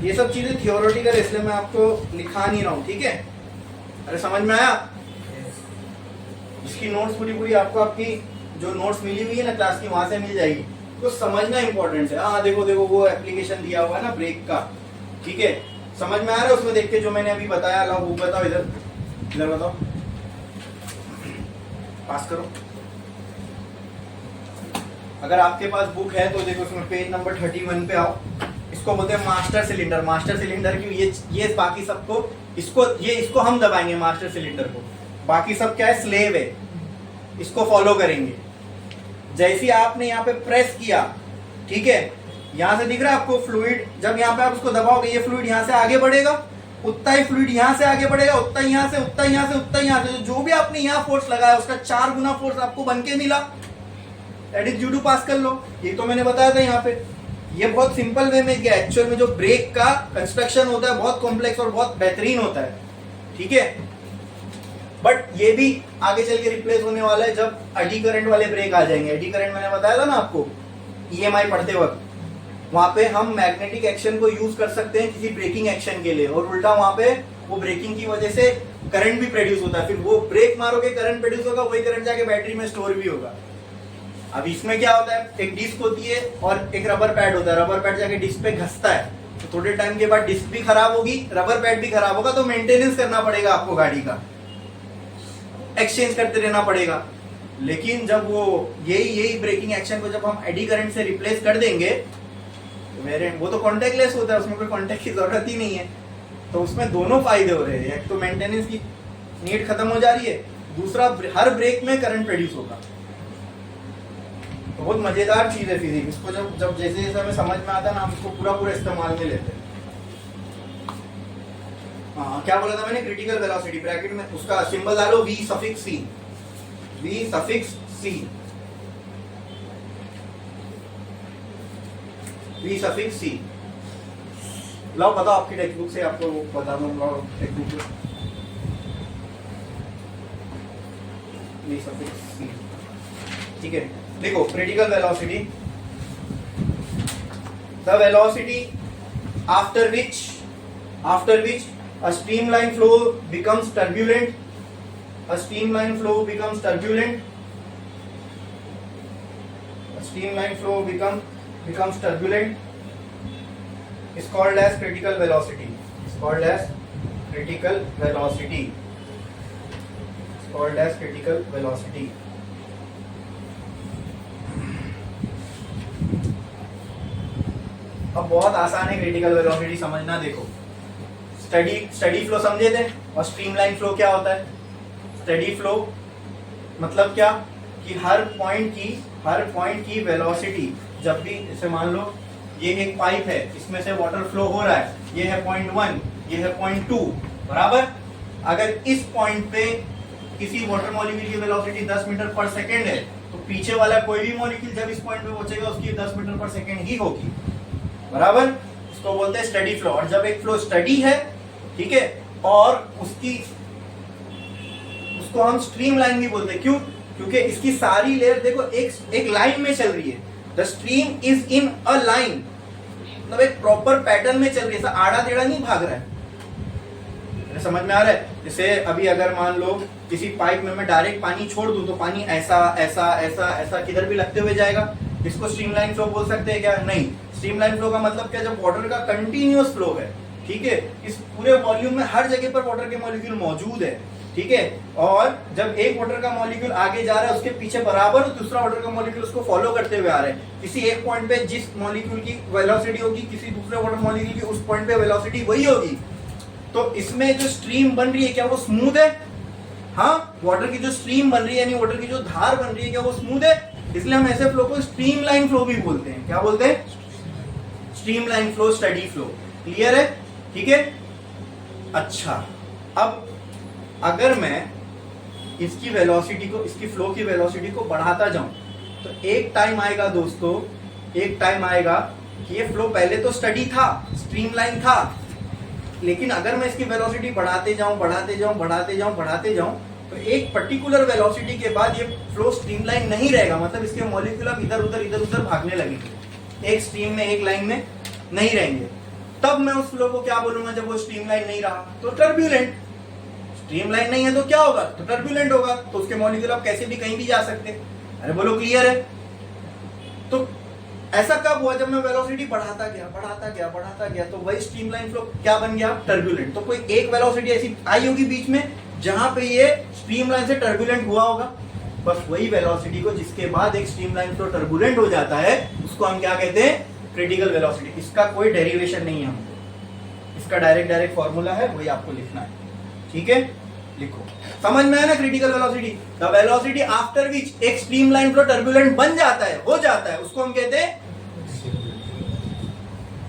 ये सब चीजें थियोरेटिकल है इसलिए मैं आपको लिखा नहीं रहा हूं, ठीक है? अरे समझ में आया? इसकी नोट्स पूरी आपको आपकी जो नोट्स मिली हुई है ना क्लास की वहां से मिल जाएगी, तो समझना इंपॉर्टेंट है। हाँ देखो वो एप्लीकेशन दिया हुआ है ना ब्रेक का, ठीक है? समझ में आ रहा है उसमें देख के जो मैंने अभी बताया? लो वो बताओ, इधर बताओ, पास करो। अगर आपके पास बुक है तो देखो उसमें पेज नंबर 31 पे आओ। इसको बोलते हैं मास्टर सिलेंडर। मास्टर सिलेंडर की ये बाकी सबको इसको हम दबाएंगे मास्टर सिलेंडर को, बाकी सब क्या है? स्लेव है, इसको फॉलो करेंगे। जैसे आपने यहाँ पे प्रेस किया, ठीक है, यहाँ से दिख रहा है आपको फ्लूइड, जब यहाँ पे आप उसको दबाओगे ये फ्लूइड यहाँ से आगे बढ़ेगा, उतना ही फ्लूइड यहाँ से आगे बढ़ेगा, उतना ही यहाँ से, उतना ही यहाँ से, उतना ही यहाँ से। जो भी आपने यहाँ फोर्स लगाया उसका 4 गुना फोर्स आपको बन के मिला। That is due to Pascal law. ये तो मैंने बताया था यहाँ पे। ये बहुत सिंपल वे में क्या एक्चुअल में जो ब्रेक का कंस्ट्रक्शन होता है बहुत कॉम्प्लेक्स और बहुत बेहतरीन होता है, ठीक है? बट ये भी आगे चल के रिप्लेस होने वाला है जब एडी करंट वाले ब्रेक आ जाएंगे। एडी करंट मैंने बताया था ना आपको ईएमआई पढ़ते वक्त, वहां पे हम मैग्नेटिक एक्शन को यूज कर सकते हैं किसी ब्रेकिंग एक्शन के लिए, और उल्टा वहां पे वो ब्रेकिंग की वजह से करंट भी प्रोड्यूस होता है। फिर वो ब्रेक मारोगे करंट प्रोड्यूस होगा, वही करंट जाके बैटरी में स्टोर भी होगा। अब इसमें क्या होता है, एक डिस्क होती है और एक रबर पैड होता है। रबर पैड जाके डिस्क पे घसता है, तो थोड़े टाइम के बाद डिस्क भी खराब होगी, रबर पैड भी खराब होगा, तो मेंटेनेंस करना पड़ेगा आपको, गाड़ी का एक्सचेंज करते रहना पड़ेगा। लेकिन जब वो यही ब्रेकिंग एक्शन को जब हम एडी करंट से रिप्लेस कर देंगे तो वो तो कॉन्टेक्टलेस होता है, उसमें कोई कॉन्टेक्ट की जरूरत ही नहीं है। तो उसमें दोनों फायदे हो रहे हैं, एक तो मेंटेनेंस की नीड खत्म हो जा रही है, दूसरा हर ब्रेक में करंट प्रोड्यूस होगा। तो बहुत मजेदार चीज है फिजिक्स। इसको जब जैसे जैसे हमें समझ में आता है ना, हम इसको पूरा इस्तेमाल में लेते हैं। हाँ क्या बोला था मैंने? क्रिटिकल वेलोसिटी, ब्रैकेट में उसका सिंबल डालो V suffix C। V suffix C, V suffix C। लाओ बताओ आपकी टेक्स्ट बुक से, आपको बता दूंगा टेक्स्ट बुक से। V सफिक्स C, ठीक है? देखो critical velocity, the velocity after which a streamline flow becomes turbulent, a streamline flow becomes turbulent, a streamline flow becomes turbulent is called as critical velocity, is called as critical velocity, is called as critical velocity। अब बहुत आसान है critical velocity समझना। देखो steady flow समझे थे, और streamline flow क्या होता है? स्टडी फ्लो मतलब क्या कि हर पॉइंट की हर पॉइंट की वेलोसिटी जब भी, जैसे मान लो ये एक पाइप है, इसमें से वाटर फ्लो हो रहा है, ये है पॉइंट 1, ये है पॉइंट 2, बराबर। अगर इस पॉइंट पे किसी वाटर मॉलिक्यूल की वेलोसिटी 10 मीटर पर सेकेंड है, तो पीछे वाला कोई भी मॉलिक्यूल जब इस पॉइंट पे पहुंचेगा उसकी 10 मीटर पर सेकेंड ही होगी, बराबर। इसको बोलते हैं स्टडी फ्लो। और जब एक फ्लो स्टडी है, ठीक है, और उसको हम स्ट्रीम लाइन भी बोलते हैं। क्यों? क्योंकि इसकी सारी लेयर देखो एक लाइन में चल रही है। The stream is in a line, मतलब एक प्रॉपर पैटर्न में चल रही है, ऐसा आड़ा टेढ़ा नहीं भाग रहा है। समझ में आ रहा है? जैसे अभी अगर मान लो किसी पाइप में मैं डायरेक्ट पानी छोड़ दूं तो पानी ऐसा ऐसा ऐसा ऐसा किधर भी लगते हुए जाएगा। इसको स्ट्रीमलाइन फ्लो बोल सकते हैं क्या? नहीं। स्ट्रीमलाइन फ्लो का मतलब क्या? जब वाटर का कंटिन्यूअस फ्लो है, ठीक है, इस पूरे वॉल्यूम में हर जगह पर वाटर के मॉलिक्यूल मौजूद है, ठीक है, और जब एक वाटर का मॉलिक्यूल आगे जा रहा है उसके पीछे बराबर दूसरा वाटर का मॉलिक्यूल उसको फॉलो करते हुए आ रहा है। किसी एक पॉइंट पे जिस मॉलिक्यूल की वेलोसिटी होगी, किसी दूसरे वाटर मॉलिक्यूल की उस पॉइंट पे वेलोसिटी वही होगी। तो इसमें जो स्ट्रीम बन रही है क्या वो स्मूथ है? हाँ, वाटर की जो स्ट्रीम बन रही है, यानी वाटर की जो धार बन रही है, क्या वो स्मूथ है? इसलिए हम ऐसे फ्लो को स्ट्रीमलाइन फ्लो भी बोलते हैं। क्या बोलते हैं? Streamline flow, steady flow. Clear है? ठीक है। अच्छा, अब अगर मैं इसकी वेलोसिटी को, इसकी फ्लो की वेलोसिटी को बढ़ाता जाऊं, तो एक टाइम आएगा दोस्तों, एक टाइम आएगा कि ये फ्लो पहले तो स्टडी था, स्ट्रीमलाइन था, लेकिन अगर मैं इसकी वेलोसिटी बढ़ाते जाऊं बढ़ाते जाऊं बढ़ाते जाऊं बढ़ाते जाऊं, तो एक पर्टिकुलर वेलोसिटी के बाद ये फ्लो स्ट्रीमलाइन नहीं रहेगा। मतलब इसके मॉलिक्यूल अब इधर उधर भागने लगेंगे, एक स्ट्रीम में, एक लाइन में नहीं रहेंगे। तब मैं उस फ्लो को क्या बोलूंगा? जब वो स्ट्रीमलाइन नहीं रहा तो टर्ब्यूलेंट। स्ट्रीमलाइन नहीं है तो क्या होगा? तो टर्ब्यूलेंट होगा। तो उसके मॉलिक्यूल अब कैसे भी कहीं भी जा सकते हैं। अरे बोलो, क्लियर है? तो ऐसा कब हुआ? जब मैं वेलोसिटी बढ़ाता गया, तो वही स्ट्रीमलाइन फ्लो क्या बन गया? टर्ब्यूलेंट। तो कोई एक वेलोसिटी ऐसी आई होगी बीच में जहां पे ये स्ट्रीमलाइन से टर्ब्यूलेंट हुआ होगा, बस वही वेलोसिटी को जिसके बाद एक स्ट्रीमलाइन फ्लो टर्ब्यूलेंट हो जाता है, उसको हम क्या कहते हैं? Critical velocity. इसका कोई डेरिवेशन नहीं है हमको, इसका डायरेक्ट फॉर्मूला है, वही आपको लिखना है। ठीक है, लिखो। समझ में आया ना? Critical velocity, the velocity after which एक स्ट्रीमलाइन फ्लो टर्ब्यूलेंट बन जाता है, हो जाता है, उसको हम कहते हैं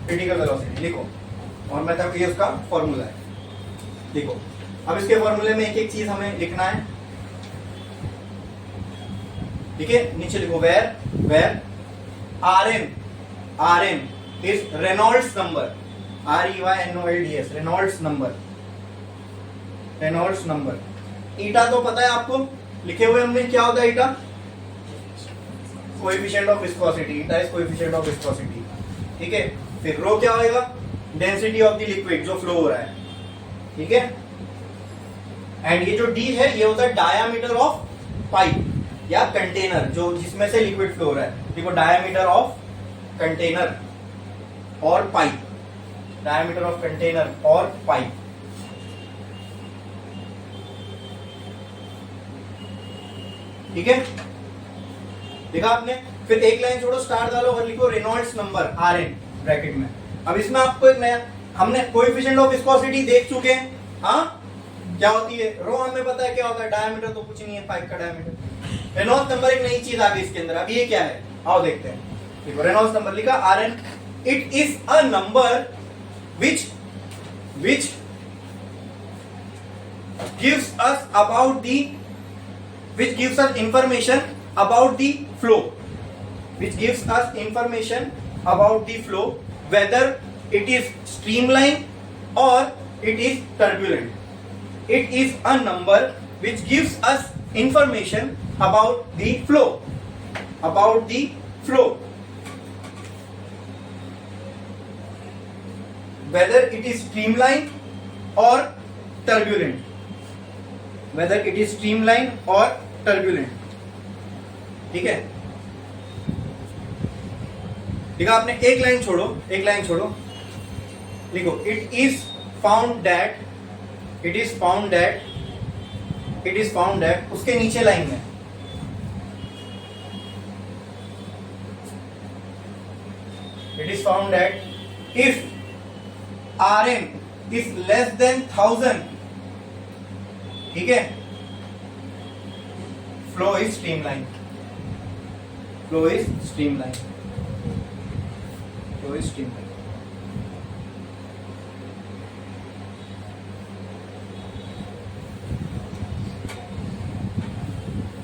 क्रिटिकल वेलोसिटी। लिखो, और मैं तब ये उसका फॉर्मूला है, लिखो। अब इसके फॉर्मूले में एक एक चीज हमें लिखना है, ठीक है? नीचे लिखो where Rn is Reynolds number, REYNOLDS, Reynolds number। Eta तो पता है आपको, लिखे हुए हमने। क्या होता है eta? Coefficient of viscosity. Eta is coefficient of viscosity, ठीक है। फिर रो क्या होगा? डेंसिटी ऑफ द लिक्विड जो फ्लो हो रहा है, ठीक है। एंड ये जो डी है ये होता है डायामीटर ऑफ पाइप या कंटेनर, जो जिसमें से लिक्विड फ्लो हो रहा है। देखो, डायामीटर ऑफ कंटेनर और पाइप, डायमीटर ऑफ कंटेनर और पाइप, ठीक है। देखा आपने? फिर एक लाइन छोड़ो, स्टार डालो और लिखो रेनॉल्ड्स नंबर Rn ब्रैकेट में। अब इसमें आपको एक नया, हमने कोएफिशिएंट ऑफ विस्कोसिटी देख चुके हैं, हाँ, क्या होती है? रो हमें पता है क्या होता है, डायमीटर तो कुछ नहीं है, पाइप का डायमीटर। रेनॉल्ड्स नंबर एक नई चीज आ गई इसके अंदर। अब ये क्या है, आओ देखते हैं। रेनॉल्ड्स नंबर लिखा Rn, it is a number which gives us information about the flow, whether it is streamline or it is turbulent. It is a number which gives us information about the flow, whether it is streamline or turbulent, ठीक है। देखा आपने? एक line छोड़ो, लिखो it is found that, उसके नीचे line में it is found that if Rn is less than 1000, ठीक है, flow is streamline. Flow is streamline, flow is streamline.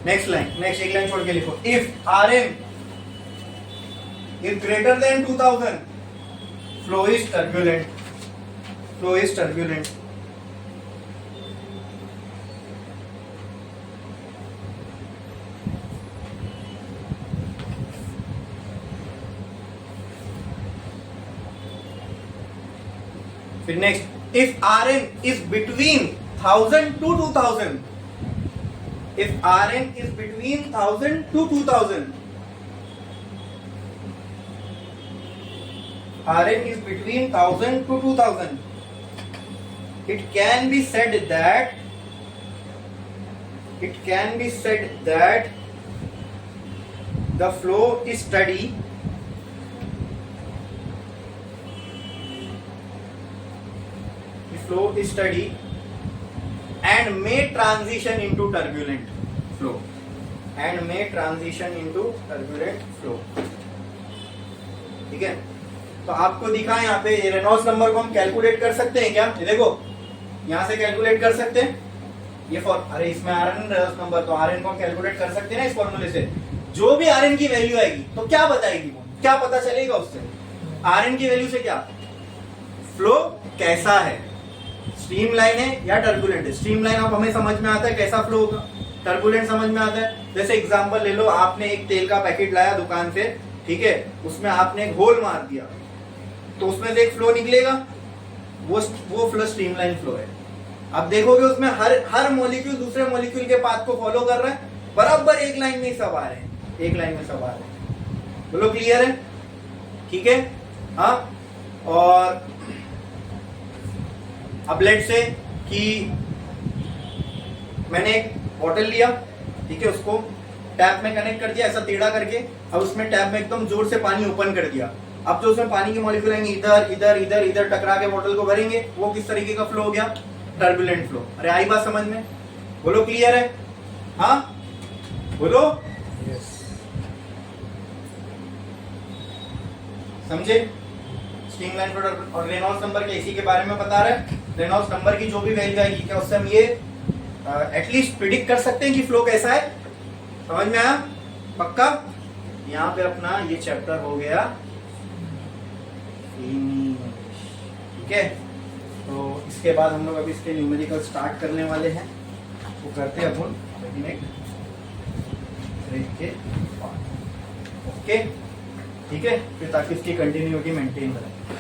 Next line, next एक लाइन छोड़ के लिखो, if R M is greater than 2000 flow is turbulent, flow is turbulent. फिर next, if R N is between 1000 to 2000, if Rn is between 1000 to 2000, Rn is between 1000 to 2000, it can be said that the flow is steady, and may transition into turbulent flow, ठीक है। तो आपको दिखा यहाँ पे ये Reynolds number को हम कैलकुलेट कर सकते हैं क्या? ये देखो यहाँ से कैलकुलेट कर सकते हैं ये अरे इसमें आरएन रेनॉल्ड्स नंबर, तो आरएन को हम कैलकुलेट कर सकते हैं ना इस फॉर्मूले से। जो भी आरएन की वैल्यू आएगी तो क्या बताएगी वो, क्या पता चलेगा उससे? आरएन की वैल्यू से क्या फ्लो कैसा है, स्ट्रीमलाइन है या टर्बुलेंट है। स्ट्रीमलाइन अब हमें समझ में आता है कैसा फ्लो होगा, टर्बुलेंट समझ में आता है। जैसे एग्जांपल ले लो, आपने एक तेल का पैकेट लाया दुकान से, ठीक है, उसमें आपने एक होल मार दिया तो उसमें से एक फ्लो निकलेगा, वो फ्लो स्ट्रीमलाइन फ्लो है। अब देखोगे उसमें हर मॉलिक्यूल दूसरे मॉलिक्यूल के पाथ को फॉलो कर रहा है, बराबर एक लाइन में सब आ रहे हैं, एक लाइन में सब आ रहे हैं। बोलो क्लियर है? ठीक है। हाँ, और अब लेट से कि मैंने एक बॉटल लिया, ठीक है, उसको टैप में कनेक्ट कर दिया ऐसा टेढ़ा करके, अब उसमें टैप में एकदम जोर से पानी ओपन कर दिया। अब जो उसमें पानी के मॉलिक्यूल आएंगे इधर इधर इधर इधर टकरा के बॉटल को भरेंगे, वो किस तरीके का फ्लो हो गया? Turbulent flow. अरे आई बात समझ में? बोलो क्लियर है? हाँ बोलो Yes. समझे? स्ट्रीमलाइन फ्लो और रेनॉल्ड्स नंबर के इसी के बारे में बता रहे हैं। रेनॉल्ड्स नंबर की जो भी वैल्यू आएगी, क्या उससे हम ये एटलीस्ट प्रिडिक्ट कर सकते हैं कि फ्लो कैसा है? समझ में आया? पक्का? यहाँ पे अपना ये चैप्टर हो गया, ठीक है। तो इसके बाद हम लोग अभी इसके न्यूमेरिकल स्टार्ट करने वाले हैं, वो करते हैं अपन ब्रेक के बाद। ओके, ठीक है, फिर ताकि इसकी कंटिन्यूटी मेंटेन रहे।